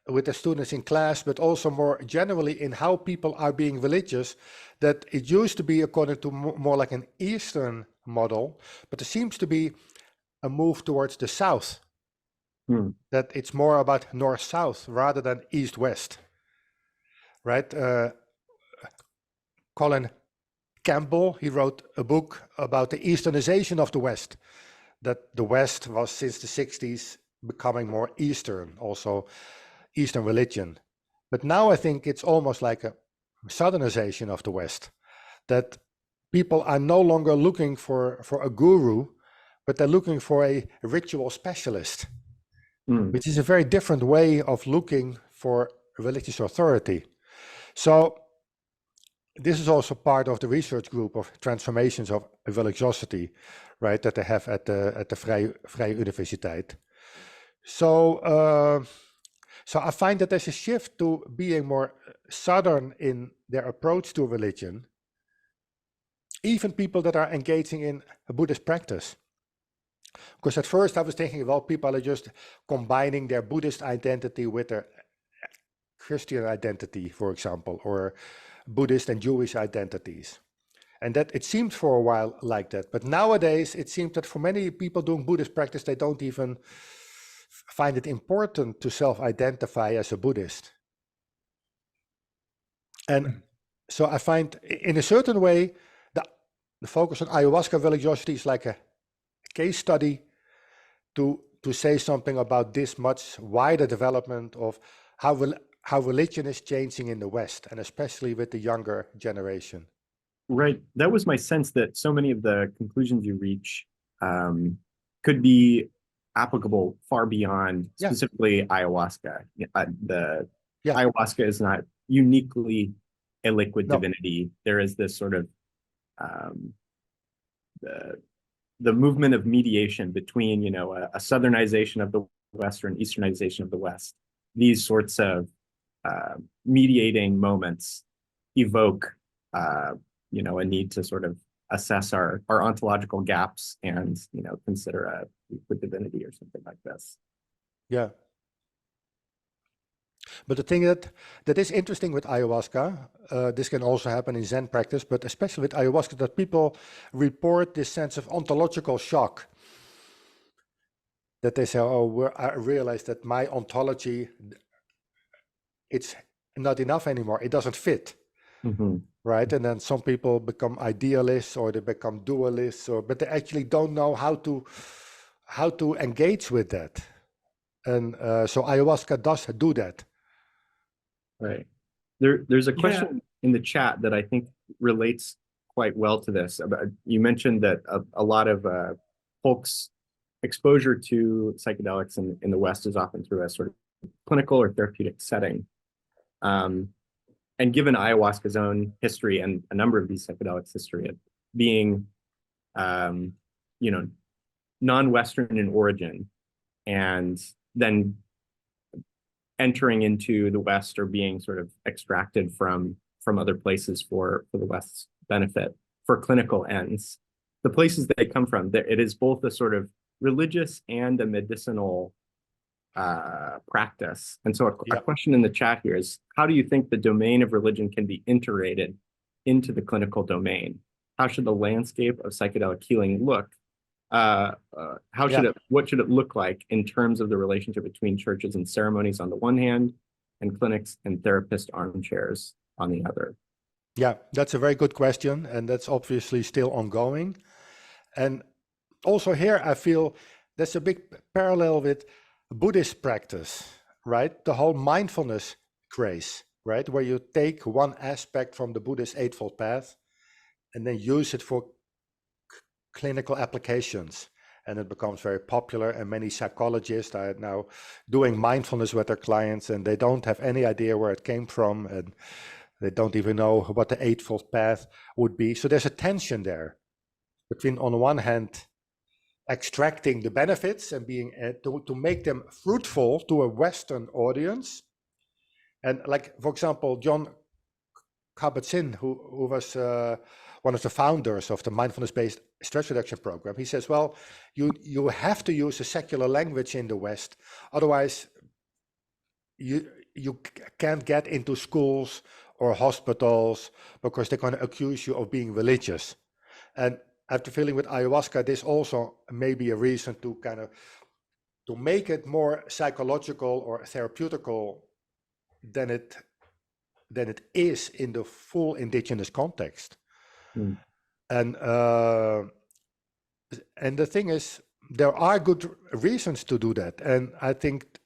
with the students in class, but also more generally in how people are being religious, that it used to be according to more like an Eastern model, but there seems to be a move towards the South, that it's more about North-South rather than East-West, right? Colin Campbell, he wrote a book about the Easternization of the West, that the West was since the 60s becoming more Eastern, also Eastern religion. But now I think it's almost like a Southernization of the West, that people are no longer looking for a guru, but they're looking for a ritual specialist, which is a very different way of looking for religious authority. So this is also part of the research group of transformations of religiosity, right, that they have at the Vrije Universiteit. So I find that there's a shift to being more Southern in their approach to religion, even people that are engaging in a Buddhist practice. Because at first I was thinking, well, people are just combining their Buddhist identity with their Christian identity, for example, or Buddhist and Jewish identities. And that it seemed for a while like that. But nowadays, it seems that for many people doing Buddhist practice, they don't even find it important to self-identify as a Buddhist. And so I find, in a certain way, the focus on ayahuasca religiosity is like a case study to say something about this much wider development of how religion is changing in the West, and especially with the younger generation. Right. That was my sense, that so many of the conclusions you reach could be applicable far beyond specifically ayahuasca. Ayahuasca is not uniquely a liquid divinity. There is this sort of the movement of mediation between, you know, a southernization of the West or an easternization of the West. These sorts of mediating moments evoke you know, a need to sort of assess our ontological gaps and, you know, consider a liquid divinity or something like this. Yeah. But the thing that is interesting with ayahuasca, this can also happen in Zen practice, but especially with ayahuasca, that people report this sense of ontological shock. That they say, oh, I realize that my ontology, it's not enough anymore. It doesn't fit. Right, and then some people become idealists or they become dualists, but they actually don't know how to engage with that. And so ayahuasca does do that. Right. There's a question in the chat that I think relates quite well to this. You mentioned that a lot of folks' exposure to psychedelics in the West is often through a sort of clinical or therapeutic setting. And given ayahuasca's own history and a number of these psychedelics history of being, you know, non-Western in origin, and then entering into the West or being sort of extracted from other places for the West's benefit for clinical ends, the places they come from, it is both a sort of religious and a medicinal practice. And so a question in the chat here is, how do you think the domain of religion can be integrated into the clinical domain? How should the landscape of psychedelic healing look? What should it look like in terms of the relationship between churches and ceremonies on the one hand, and clinics and therapist armchairs on the other? Yeah, that's a very good question, and that's obviously still ongoing. And also here, I feel there's a big parallel with Buddhist practice, right? The whole mindfulness craze, right? Where you take one aspect from the Buddhist Eightfold Path and then use it for clinical applications. And it becomes very popular, and many psychologists are now doing mindfulness with their clients, and they don't have any idea where it came from, and they don't even know what the Eightfold Path would be. So there's a tension there between, on the one hand, extracting the benefits and being to make them fruitful to a Western audience. And like, for example, John Kabat-Zinn, who was one of the founders of the mindfulness-based stress reduction program, he says, well, you have to use a secular language in the West, otherwise you can't get into schools or hospitals because they're going to accuse you of being religious. And after feeling with ayahuasca, this also may be a reason to kind of to make it more psychological or therapeutical than it is in the full indigenous context. Mm. And the thing is, there are good reasons to do that, and I think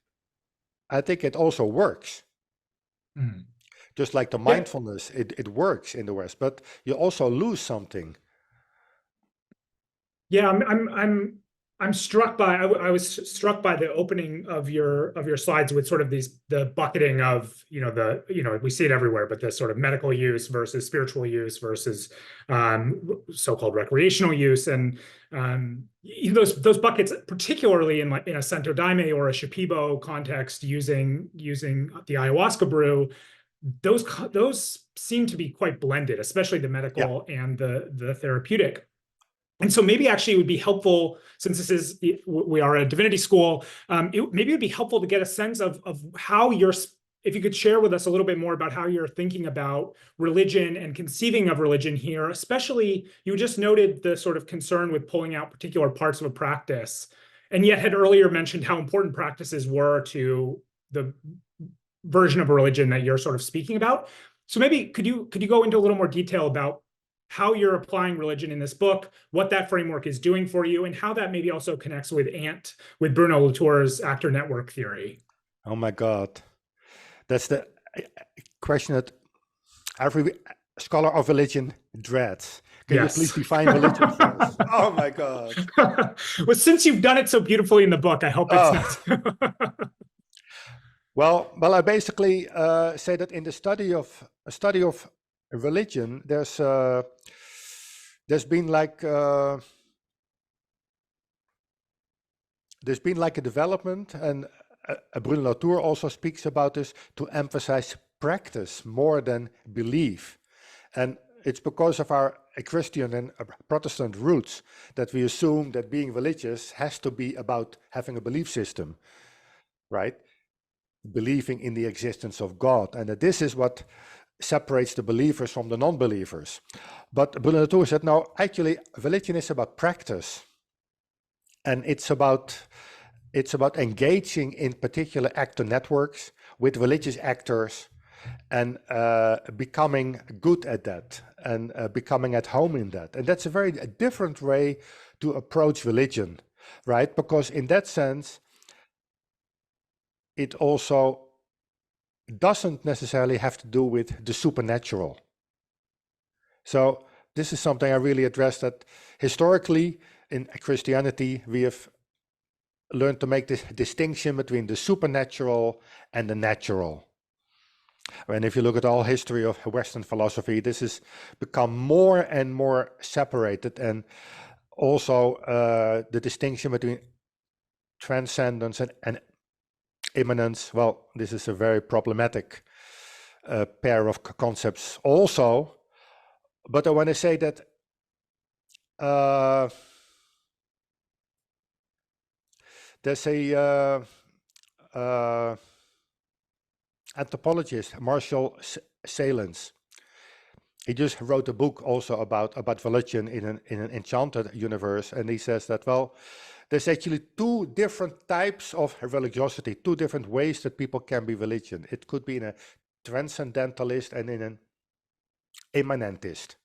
it also works. Mm. Just like the mindfulness, it works in the West, but you also lose something. Yeah, I'm struck by I was struck by the opening of your slides with sort of the bucketing of we see it everywhere, but the sort of medical use versus spiritual use versus so-called recreational use, and those buckets, particularly in a Santo Daime or a Shipibo context, using the ayahuasca brew, those seem to be quite blended, especially the medical and the therapeutic. And so maybe actually it would be helpful, since we are a divinity school, maybe it would be helpful to get a sense of how if you could share with us a little bit more about how you're thinking about religion and conceiving of religion here, especially you just noted the sort of concern with pulling out particular parts of a practice, and yet had earlier mentioned how important practices were to the version of a religion that you're sort of speaking about. So maybe could you go into a little more detail about how you're applying religion in this book, what that framework is doing for you, and how that maybe also connects with Bruno Latour's actor network theory? Oh my God. That's the question that every scholar of religion dreads. Can you please define religion for us? Oh my God. Well, since you've done it so beautifully in the book, I hope it's not. Well, I basically say that in the study of religion, there's been like a development, and Bruno Latour also speaks about this, to emphasize practice more than belief. And it's because of our Christian and Protestant roots that we assume that being religious has to be about having a belief system, right? Believing in the existence of God, and that this is what separates the believers from the non-believers. But Bruno Latour said, no, actually, religion is about practice, and it's about engaging in particular actor networks with religious actors, and becoming good at that, and becoming at home in that. And that's a very different way to approach religion, right? Because in that sense, it also doesn't necessarily have to do with the supernatural. So this is something I really address, that historically in Christianity, we have learned to make this distinction between the supernatural and the natural. And if you look at all history of Western philosophy, this has become more and more separated, and also the distinction between transcendence and immanence. Well, this is a very problematic pair of concepts also. But I want to say that there's a anthropologist, Marshall Salins. He just wrote a book also about religion in an enchanted universe, and he says that, well, there's actually two different types of religiosity, two different ways that people can be religion. It could be in a transcendentalist and in an immanentist.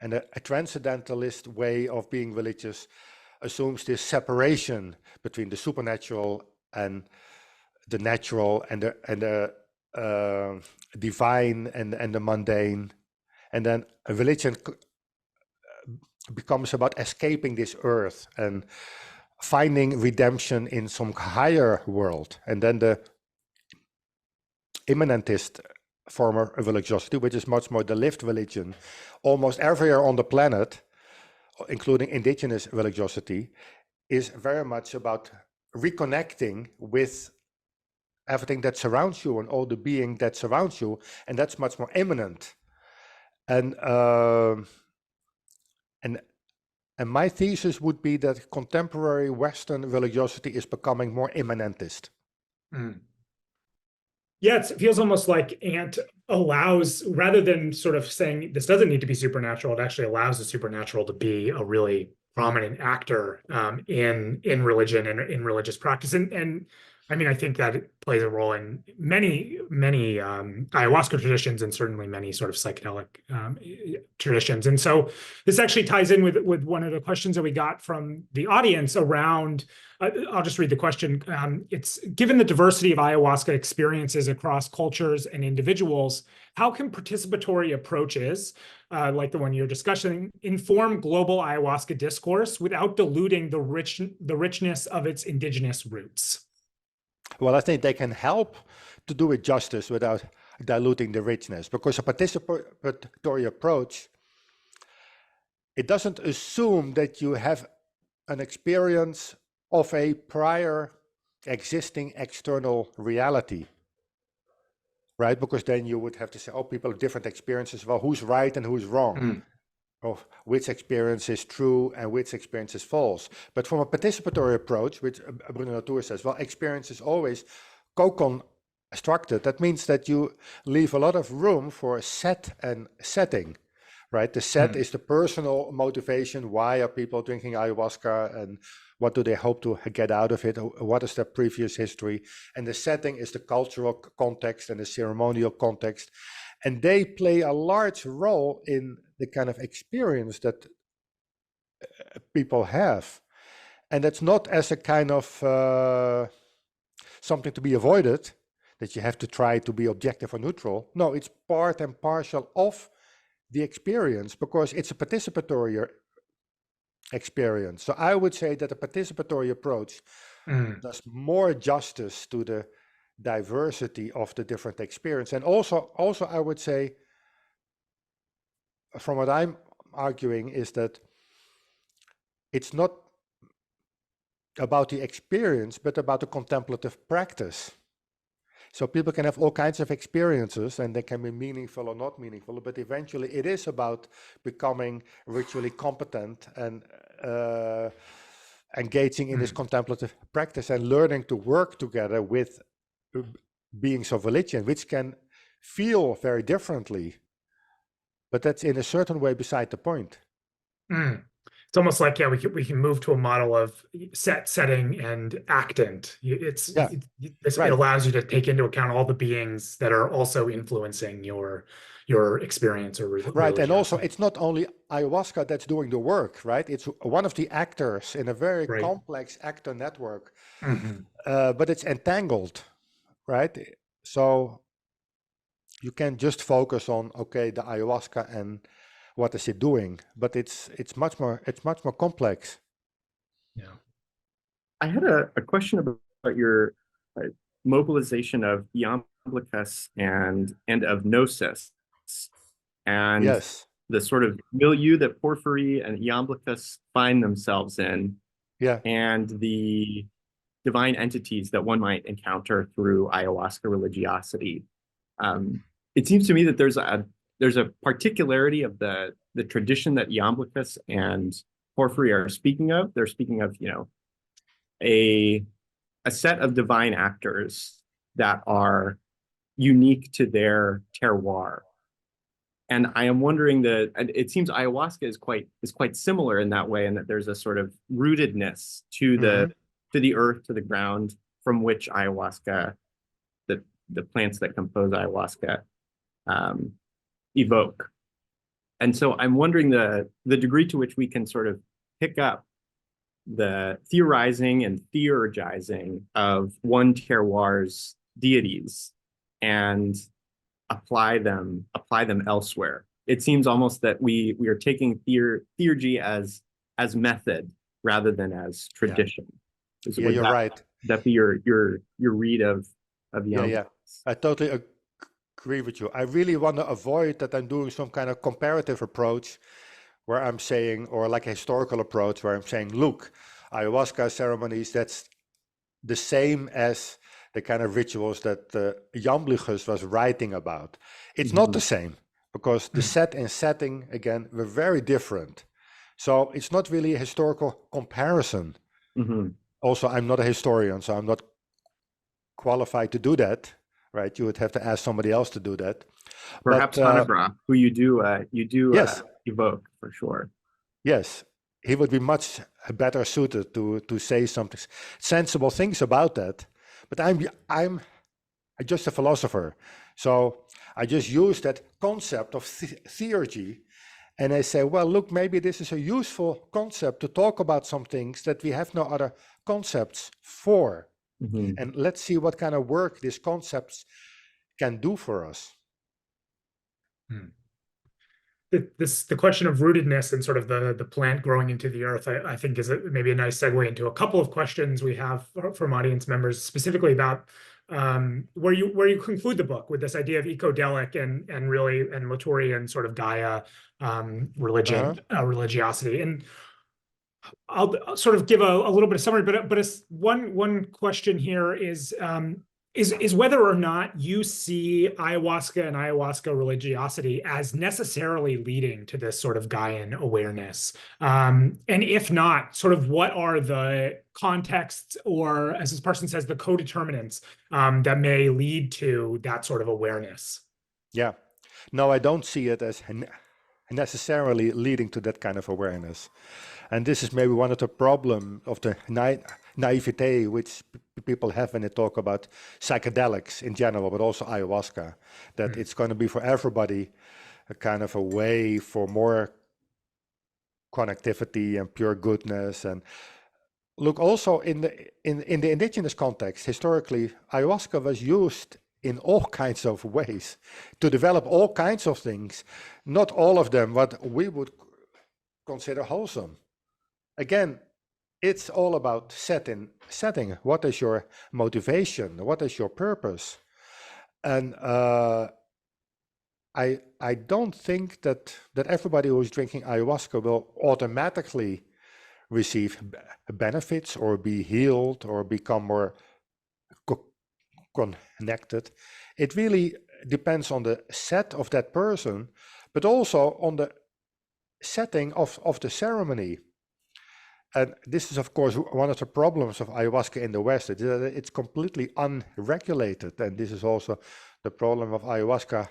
And a transcendentalist way of being religious assumes this separation between the supernatural and the natural, and divine and the mundane. And then a religion becomes about escaping this earth and finding redemption in some higher world. And then the immanentist form of religiosity, which is much more the lived religion, almost everywhere on the planet, including indigenous religiosity, is very much about reconnecting with everything that surrounds you and all the being that surrounds you, and that's much more immanent. And my thesis would be that contemporary Western religiosity is becoming more immanentist. Mm. Yeah, it feels almost like Ant allows, rather than sort of saying this doesn't need to be supernatural, it actually allows the supernatural to be a really prominent actor in religion and in religious practice. And I mean, I think that it plays a role in many ayahuasca traditions and certainly many sort of psychedelic traditions. And so this actually ties in with one of the questions that we got from the audience around. I'll just read the question. It's given the diversity of ayahuasca experiences across cultures and individuals, how can participatory approaches, like the one you're discussing, inform global ayahuasca discourse without diluting the richness of its indigenous roots? Well, I think they can help to do it justice without diluting the richness, because a participatory approach, it doesn't assume that you have an experience of a prior existing external reality, right? Because then you would have to say, oh, people have different experiences. Well, who's right and who's wrong? Of which experience is true and which experience is false. But from a participatory approach, which Bruno Latour says, well, experience is always co-constructed. That means that you leave a lot of room for a set and setting, right? The set is the personal motivation. Why are people drinking ayahuasca, and what do they hope to get out of it? What is their previous history? And the setting is the cultural context and the ceremonial context. And they play a large role in the kind of experience that people have. And that's not as a kind of something to be avoided, that you have to try to be objective or neutral. No, it's part and parcel of the experience, because it's a participatory experience. So I would say that a participatory approach does more justice to the diversity of the different experience. And also I would say, from what I'm arguing, is that it's not about the experience, but about the contemplative practice. So people can have all kinds of experiences, and they can be meaningful or not meaningful, but eventually it is about becoming ritually competent and engaging in this contemplative practice and learning to work together with beings of religion, which can feel very differently, but that's in a certain way beside the point. It's almost like, yeah, we can move to a model of setting and actant. It allows you to take into account all the beings that are also influencing your experience or right. And also, it's not only ayahuasca that's doing the work, right? It's one of the actors in a very complex actor network, but it's entangled, right? So you can't just focus on, okay, the ayahuasca and what is it doing, but it's much more complex. Yeah. I had a question about your mobilization of iamblichus and of gnosis, and yes, the sort of milieu that Porphyry and iamblichus find themselves in, and the divine entities that one might encounter through ayahuasca religiosity. It seems to me that there's a particularity of the tradition that iamblichus and Porphyry are speaking of. They're speaking of, a set of divine actors that are unique to their terroir. And I am wondering that it seems ayahuasca is quite similar in that way, and that there's a sort of rootedness to the earth, to the ground from which ayahuasca, the plants that compose ayahuasca, evoke. And so I'm wondering the degree to which we can sort of pick up the theorizing and theurgizing of one terroir's deities and apply them elsewhere. It seems almost that we are taking theurgy as method rather than as tradition. Yeah, you're right. That be your read of young. Yeah. I totally agree with you. I really want to avoid that I'm doing some kind of comparative approach where I'm saying, or like a historical approach where I'm saying, look, ayahuasca ceremonies, that's the same as the kind of rituals that Jamblichus was writing about. It's not the same, because the set and setting, again, were very different. So it's not really a historical comparison. Also, I'm not a historian, so I'm not qualified to do that, right? You would have to ask somebody else to do that. Perhaps Braak, who you do yes. Evoke for sure. Yes, he would be much better suited to say some sensible things about that. But I'm just a philosopher, so I just use that concept of theurgy, and I say, well, look, maybe this is a useful concept to talk about some things that we have no other concepts for, and let's see what kind of work these concepts can do for us. The question of rootedness and sort of the plant growing into the earth, I think is maybe a nice segue into a couple of questions we have from audience members, specifically about where you conclude the book with this idea of ecodelic and Latourian sort of Gaia religiosity. And I'll sort of give a little bit of summary, but one question here is whether or not you see ayahuasca and ayahuasca religiosity as necessarily leading to this sort of Gaian awareness. And if not, sort of what are the contexts, or as this person says, the co-determinants that may lead to that sort of awareness? Yeah, no, I don't see it as necessarily leading to that kind of awareness. And this is maybe one of the problems of the naivete which people have when they talk about psychedelics in general, but also ayahuasca, that it's going to be for everybody a kind of a way for more connectivity and pure goodness. And look, also in the indigenous context, historically, ayahuasca was used in all kinds of ways to develop all kinds of things, not all of them what we would consider wholesome. Again, it's all about setting. What is your motivation? What is your purpose? And I don't think that everybody who is drinking ayahuasca will automatically receive benefits or be healed or become more connected. It really depends on the set of that person, but also on the setting of the ceremony. And this is, of course, one of the problems of ayahuasca in the West. It's completely unregulated. And this is also the problem of ayahuasca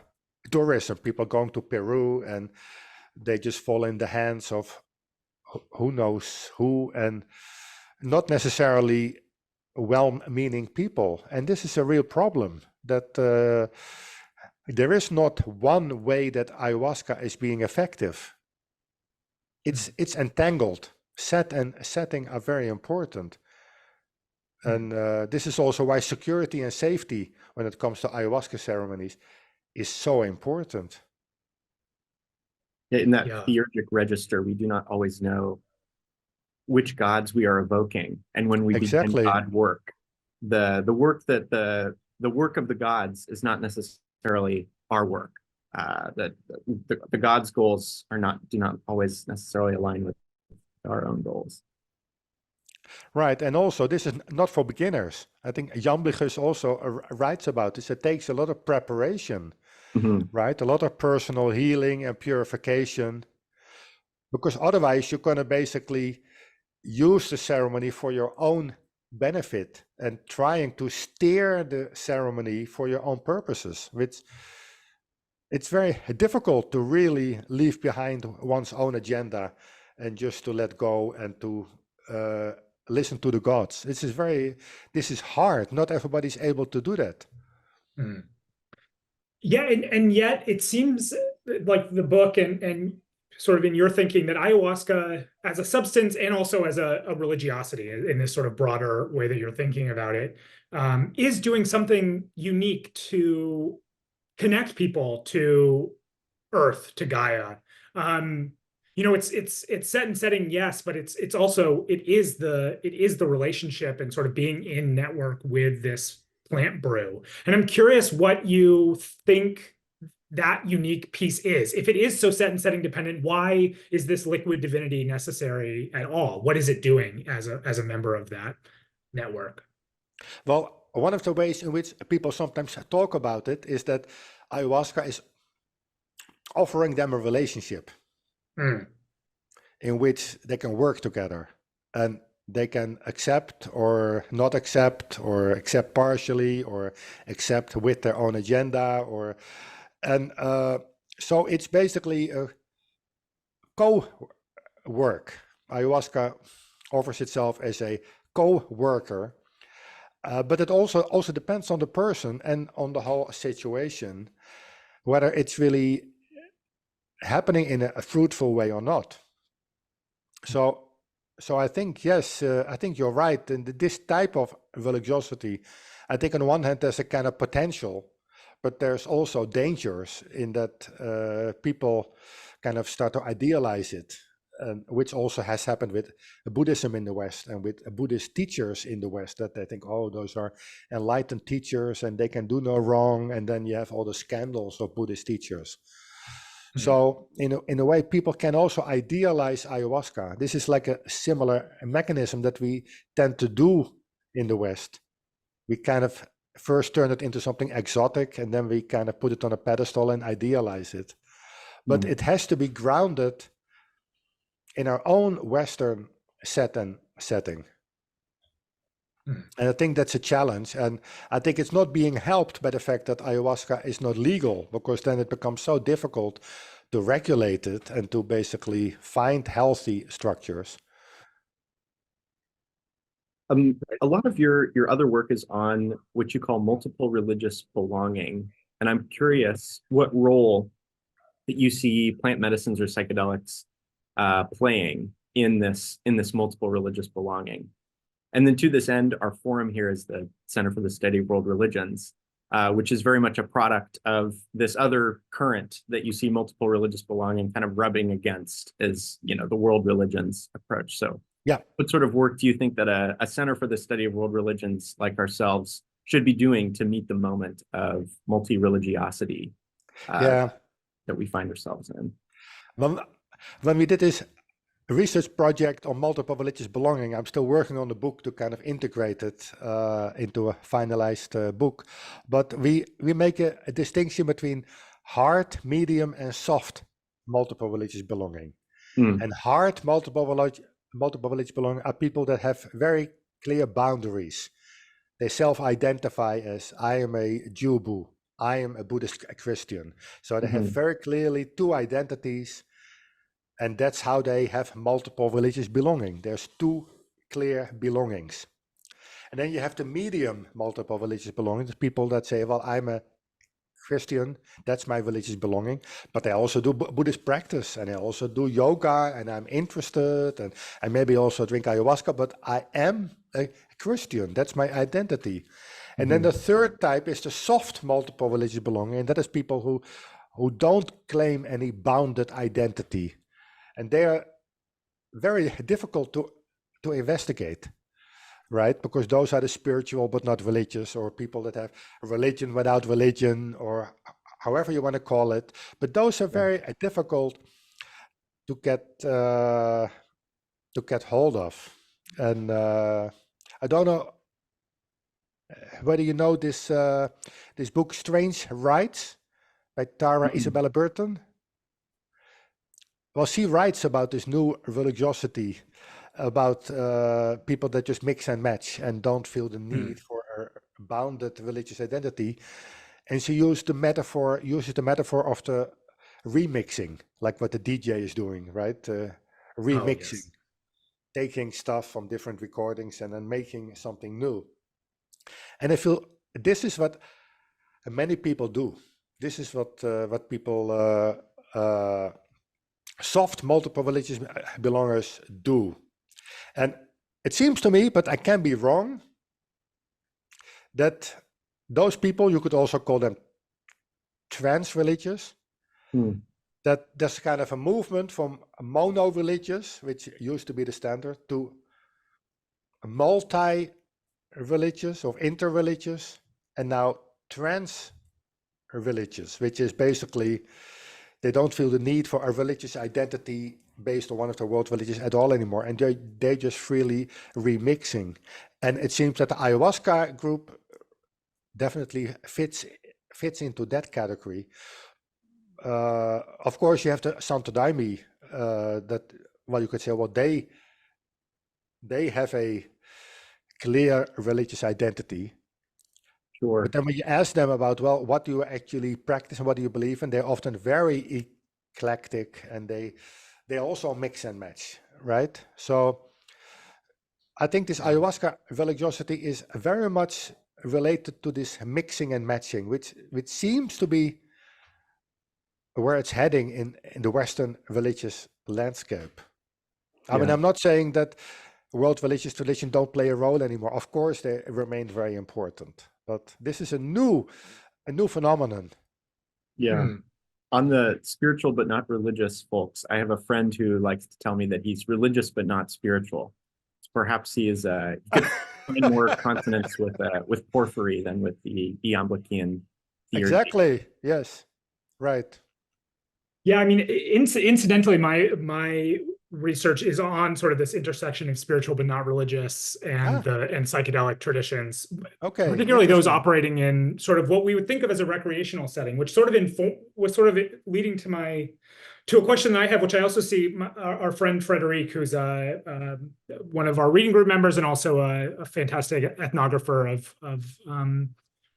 tourism. People going to Peru and they just fall in the hands of who knows who, and not necessarily well-meaning people. And this is a real problem, that there is not one way that ayahuasca is being effective. It's entangled. Set and setting are very important. And this is also why security and safety when it comes to ayahuasca ceremonies is so important. Yeah, in that theurgic register, we do not always know which gods we are evoking. And when we begin God work, the work that the work of the gods is not necessarily our work. That the gods' goals do not always necessarily align with our own goals. Right, and also this is not for beginners. I think Jamblichus also writes about this. It takes a lot of preparation, right? A lot of personal healing and purification, because otherwise you're going to basically use the ceremony for your own benefit and trying to steer the ceremony for your own purposes, which it's very difficult to really leave behind one's own agenda and just to let go and to listen to the gods. This is hard. Not everybody's able to do that. Yeah, and yet it seems like the book and sort of in your thinking that ayahuasca as a substance and also as a religiosity in this sort of broader way that you're thinking about it, is doing something unique to connect people to Earth, to Gaia. It's set and setting, yes, but it's also it is the relationship and sort of being in network with this plant brew. And I'm curious what you think that unique piece is. If it is so set and setting dependent, why is this liquid divinity necessary at all? What is it doing as a member of that network? Well, one of the ways in which people sometimes talk about it is that ayahuasca is offering them a relationship in which they can work together and they can accept or not accept or accept partially or accept with their own agenda so it's basically a co-work. Ayahuasca offers itself as a co-worker, but it also depends on the person and on the whole situation, whether it's really happening in a fruitful way or not. So I think, yes, I think you're right. And this type of religiosity, I think on one hand, there's a kind of potential, but there's also dangers in that people kind of start to idealize it, which also has happened with Buddhism in the West and with Buddhist teachers in the West, that they think, oh, those are enlightened teachers and they can do no wrong. And then you have all the scandals of Buddhist teachers. So in a way, people can also idealize ayahuasca. This is like a similar mechanism that we tend to do in the West. We kind of first turn it into something exotic, and then we kind of put it on a pedestal and idealize it. But it has to be grounded in our own Western setting. And I think that's a challenge. And I think it's not being helped by the fact that ayahuasca is not legal, because then it becomes so difficult to regulate it and to basically find healthy structures. A lot of your other work is on what you call multiple religious belonging. And I'm curious what role that you see plant medicines or psychedelics playing in this multiple religious belonging. And then to this end, our forum here is the Center for the Study of World Religions, which is very much a product of this other current that you see multiple religious belonging kind of rubbing against as, the world religions approach. So yeah, what sort of work do you think that a Center for the Study of World Religions like ourselves should be doing to meet the moment of multi-religiosity that we find ourselves in? When we did this research project on multiple religious belonging, I'm still working on the book to kind of integrate it into a finalized book. But we make a distinction between hard, medium, and soft multiple religious belonging. And hard multiple religious belonging are people that have very clear boundaries. They self-identify as, I am a Jew, I am a Buddhist Christian. So they have very clearly two identities. And that's how they have multiple religious belonging. There's two clear belongings. And then you have the medium multiple religious belongings, people that say, well, I'm a Christian, that's my religious belonging, but I also do Buddhist practice, and I also do yoga, and I'm interested, and I maybe also drink ayahuasca, but I am a Christian, that's my identity. And then the third type is the soft multiple religious belonging, and that is people who don't claim any bounded identity. And they are very difficult to investigate, right? Because those are the spiritual but not religious, or people that have a religion without religion, or however you want to call it. But those are very difficult to get hold of. And I don't know whether you know this book, Strange Rites, by Tara Isabella Burton. Well, she writes about this new religiosity, about people that just mix and match and don't feel the need for a bounded religious identity. And she uses the metaphor of the remixing, like what the DJ is doing, right? Remixing, taking stuff from different recordings and then making something new. And I feel this is what many people do. This is what people soft multiple religious belongers do. And it seems to me, but I can be wrong, that those people, you could also call them trans-religious, that there's kind of a movement from mono-religious, which used to be the standard, to multi-religious or inter-religious, and now trans-religious, which is basically they don't feel the need for a religious identity based on one of the world religions at all anymore, and they just freely remixing. And it seems that the ayahuasca group definitely fits into that category. Of course, you have the Santo Daime, that, well, you could say, well, they have a clear religious identity. Sure. But then when you ask them about, well, what do you actually practice and what do you believe in, they're often very eclectic, and they also mix and match, right? So I think this ayahuasca religiosity is very much related to this mixing and matching, which seems to be where it's heading in the Western religious landscape. I mean, I'm not saying that world religious tradition don't play a role anymore. Of course, they remain very important, but this is a new phenomenon. Yeah. On the spiritual but not religious folks, I have a friend who likes to tell me that he's religious but not spiritual. Perhaps he is in more consonance with Porphyry than with the Iamblichian theory. Exactly. Yes. Right. Yeah, I mean, incidentally, my research is on sort of this intersection of spiritual but not religious and psychedelic traditions. Okay. Particularly those operating in sort of what we would think of as a recreational setting, which sort of was sort of leading to a question that I have, which I also see our friend Frederic, who's one of our reading group members and also a fantastic ethnographer of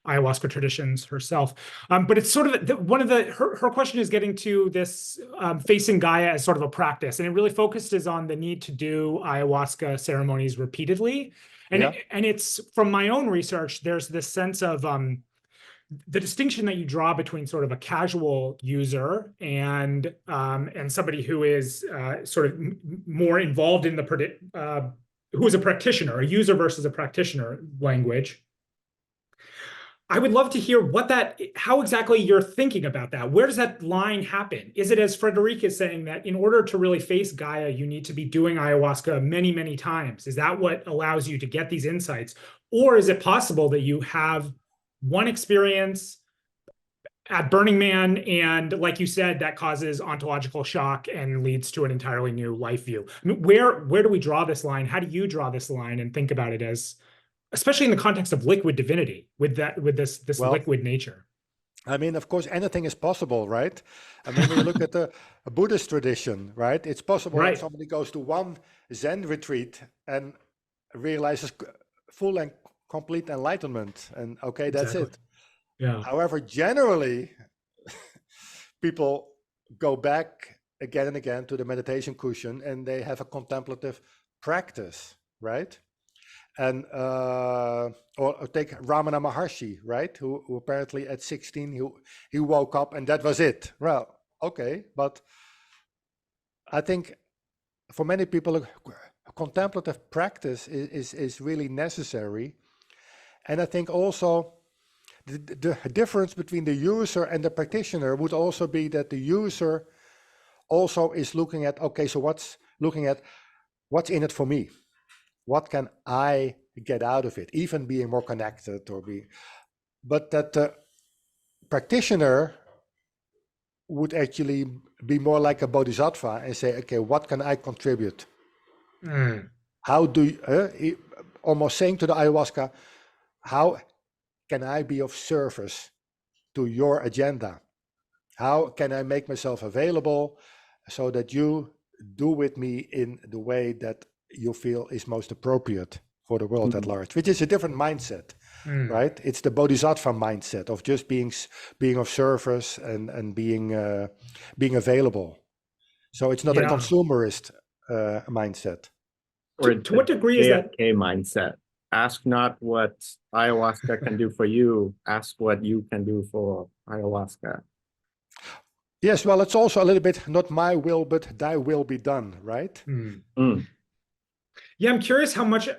ayahuasca traditions herself. But it's sort of her question is getting to this facing Gaia as sort of a practice. And it really focuses on the need to do ayahuasca ceremonies repeatedly. And, and it's from my own research, there's this sense of the distinction that you draw between sort of a casual user and somebody who is sort of more involved in who is a practitioner, a user versus a practitioner language. I would love to hear how exactly you're thinking about that. Where does that line happen? Is it, as Frederic is saying, that in order to really face Gaia, you need to be doing ayahuasca many, many times? Is that what allows you to get these insights? Or is it possible that you have one experience at Burning Man, and like you said, that causes ontological shock and leads to an entirely new life view? I mean, where do we draw this line? How do you draw this line and think about it as, especially in the context of liquid divinity, with this liquid nature? I mean, of course, anything is possible, right? I mean, when you look at the Buddhist tradition, right? It's possible that somebody goes to one Zen retreat and realizes full and complete enlightenment, and okay, that's it. Yeah. However, generally, people go back again and again to the meditation cushion, and they have a contemplative practice, right? And or take Ramana Maharshi, right? Who apparently at 16 he woke up and that was it. Well, okay, but I think for many people a contemplative practice is really necessary. And I think also the difference between the user and the practitioner would also be that the user also is looking at, okay, so what's in it for me? What can I get out of it? Even being more connected but that the practitioner would actually be more like a bodhisattva and say, okay, what can I contribute? How do you, almost saying to the ayahuasca, how can I be of service to your agenda? How can I make myself available so that you do with me in the way that you feel is most appropriate for the world at large, which is a different mindset, right? It's the bodhisattva mindset of just being of service and being available. So it's not a consumerist mindset. Or to what degree is that mindset? Ask not what ayahuasca can do for you. Ask what you can do for ayahuasca. Yes, well, it's also a little bit not my will, but thy will be done, right? Yeah, I'm curious how much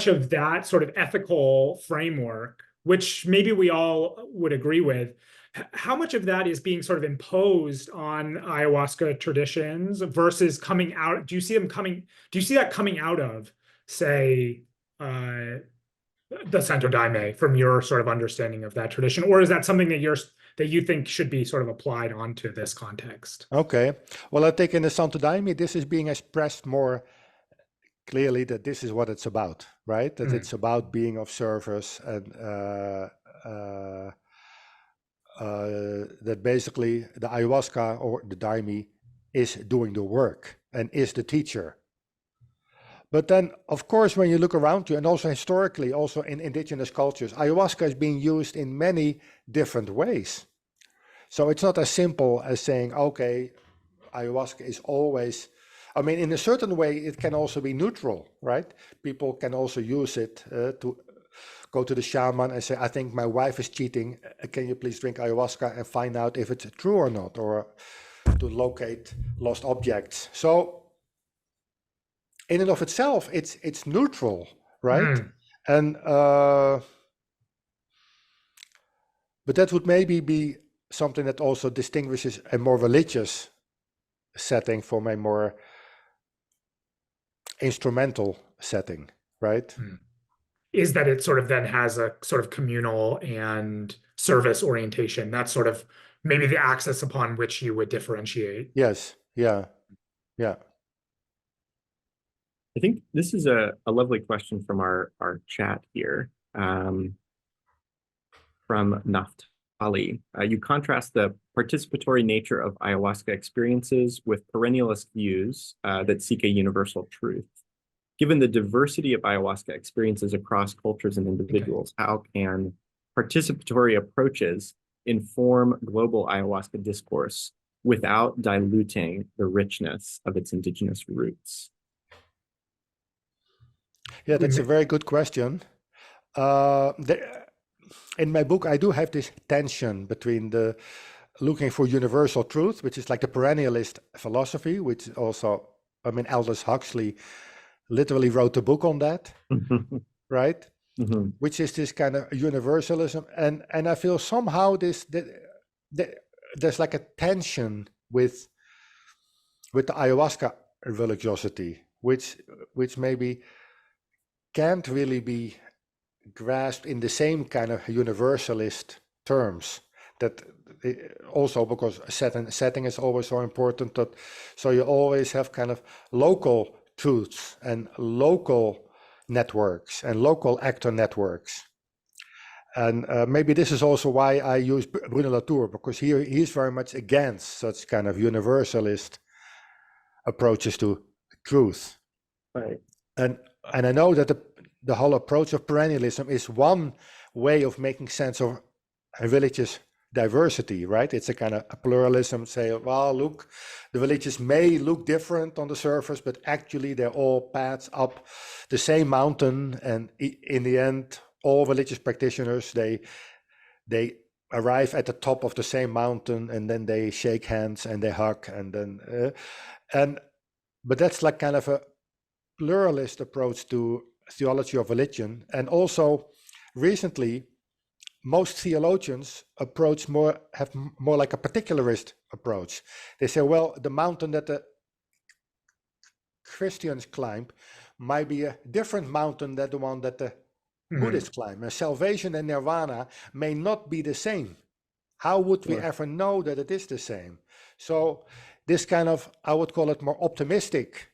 of that sort of ethical framework, which maybe we all would agree with, how much of that is being sort of imposed on ayahuasca traditions versus coming out? Do you see that coming out of, say, the Santo Daime from your sort of understanding of that tradition, or is that something that you think should be sort of applied onto this context? Okay. Well, I think in the Santo Daime, this is being expressed more clearly that this is what it's about, right? That it's about being of service and that basically the ayahuasca or the daime is doing the work and is the teacher. But then, of course, when you look around you, and also historically, also in indigenous cultures, ayahuasca is being used in many different ways. So it's not as simple as saying, okay, ayahuasca is always, I mean, in a certain way, it can also be neutral, right? People can also use it to go to the shaman and say, I think my wife is cheating. Can you please drink ayahuasca and find out if it's true or not, or to locate lost objects. So in and of itself, it's neutral, right? And but that would maybe be something that also distinguishes a more religious setting from a more instrumental setting, right? Is that it sort of then has a sort of communal and service orientation. That's sort of maybe the axis upon which you would differentiate. Yes, yeah. I think this is a lovely question from our chat here, from Naftali. You contrast the participatory nature of ayahuasca experiences with perennialist views that seek a universal truth. Given the diversity of ayahuasca experiences across cultures and individuals, how can participatory approaches inform global ayahuasca discourse without diluting the richness of its indigenous roots? Yeah, that's a very good question. In my book, I do have this tension between the looking for universal truth, which is like the perennialist philosophy, which also, I mean, Aldous Huxley literally wrote a book on that, right? Which is this kind of universalism. And I feel somehow there's like a tension with the ayahuasca religiosity, which maybe can't really be grasped in the same kind of universalist terms. That also because setting is always so important, that so you always have kind of local truths and local networks and local actor networks. And maybe this is also why I use Bruno Latour, because he's very much against such kind of universalist approaches to truth. Right. And I know that the whole approach of perennialism is one way of making sense of religious diversity, right? It's a kind of a pluralism, say, well, look, the religions may look different on the surface, but actually they're all paths up the same mountain. And in the end, all religious practitioners, they arrive at the top of the same mountain, and then they shake hands and they hug, and then but that's like kind of a pluralist approach to theology of religion. And also recently, most theologians have more like a particularist approach. They say, well, the mountain that the Christians climb might be a different mountain than the one that the Buddhists climb. And salvation and nirvana may not be the same. How would we ever know that it is the same? So this kind of, I would call it more optimistic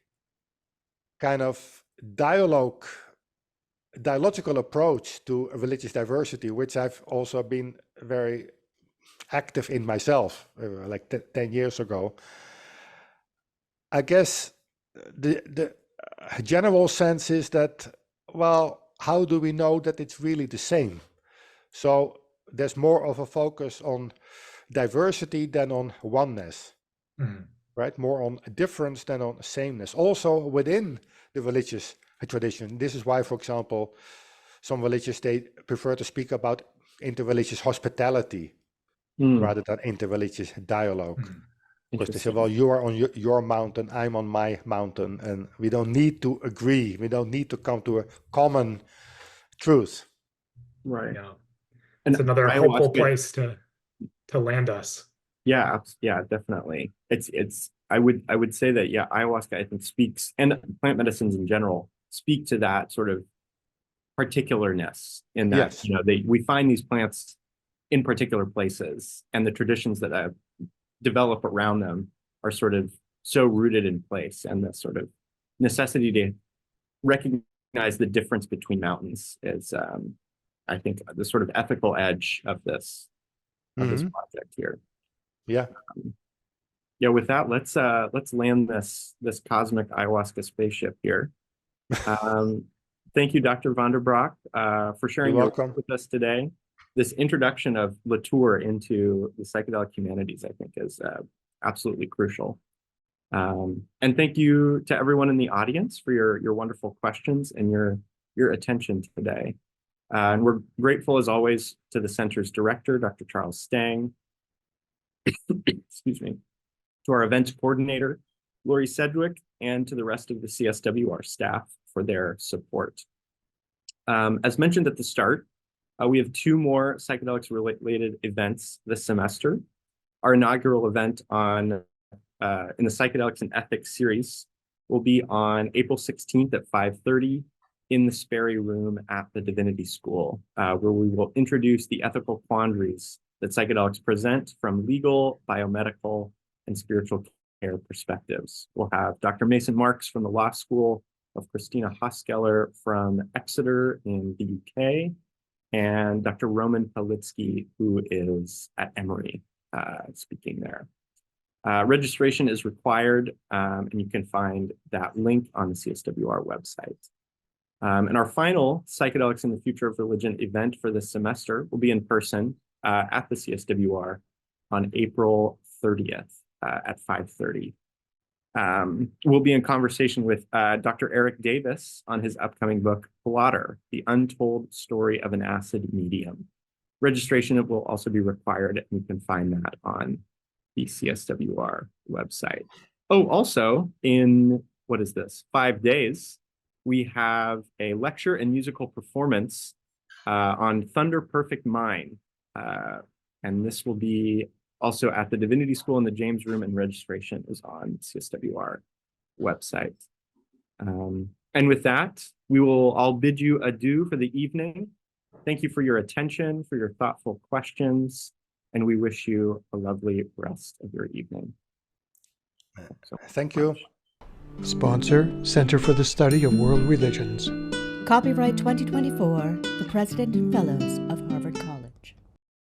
kind of dialogical approach to religious diversity, which I've also been very active in myself, like 10 years ago. I guess the general sense is that, well, how do we know that it's really the same? So there's more of a focus on diversity than on oneness, right? More on difference than on sameness. Also within the religious tradition. This is why, for example, some religions, they prefer to speak about interreligious hospitality, rather than interreligious dialogue. Because they say, well, you are on your mountain, I'm on my mountain, and we don't need to agree. We don't need to come to a common truth. Right. Yeah. And It's another hopeful ayahuasca- place to land us. Yeah, yeah, definitely. It's I would say that, yeah, ayahuasca, I think, speaks, and plant medicines in general speak to that sort of particularness in that, Yes. you know, we find these plants in particular places, and the traditions that develop around them are sort of so rooted in place, and the sort of necessity to recognize the difference between mountains is, I think, the sort of ethical edge of this project here. Yeah. Yeah, with that, let's land this cosmic ayahuasca spaceship here. Thank you, Dr. van der Braak, for sharing You're your welcome. work with us today. This introduction of Latour into the psychedelic humanities, I think, is absolutely crucial. And thank you to everyone in the audience for your wonderful questions and your attention today. And we're grateful, as always, to the center's director, Dr. Charles Stang, excuse me, to our events coordinator, Lori Sedgwick, and to the rest of the CSWR staff for their support. As mentioned at the start, we have 2 more psychedelics-related events this semester. Our inaugural event in the Psychedelics and Ethics series will be on April 16th at 5:30 in the Sperry Room at the Divinity School, where we will introduce the ethical quandaries that psychedelics present from legal, biomedical, and spiritual care perspectives. We'll have Dr. Mason Marks from the Law School, of Christina Hoskeller from Exeter in the UK, and Dr. Roman Palitsky, who is at Emory, speaking there. Registration is required, and you can find that link on the CSWR website. And our final Psychedelics in the Future of Religion event for this semester will be in person at the CSWR on April 30th at 5:30. We'll be in conversation with Dr. Eric Davis on his upcoming book, Blotter, The Untold Story of an Acid Medium. Registration will also be required, and you can find that on the CSWR website. Oh, also in, 5 days, we have a lecture and musical performance on Thunder Perfect Mine. And this will be also at the Divinity School in the James Room, and registration is on CSWR website. And with that, we will all bid you adieu for the evening. Thank you for your attention, for your thoughtful questions, and we wish you a lovely rest of your evening. Thank you. Sponsor, Center for the Study of World Religions. Copyright 2024, the President and Fellows of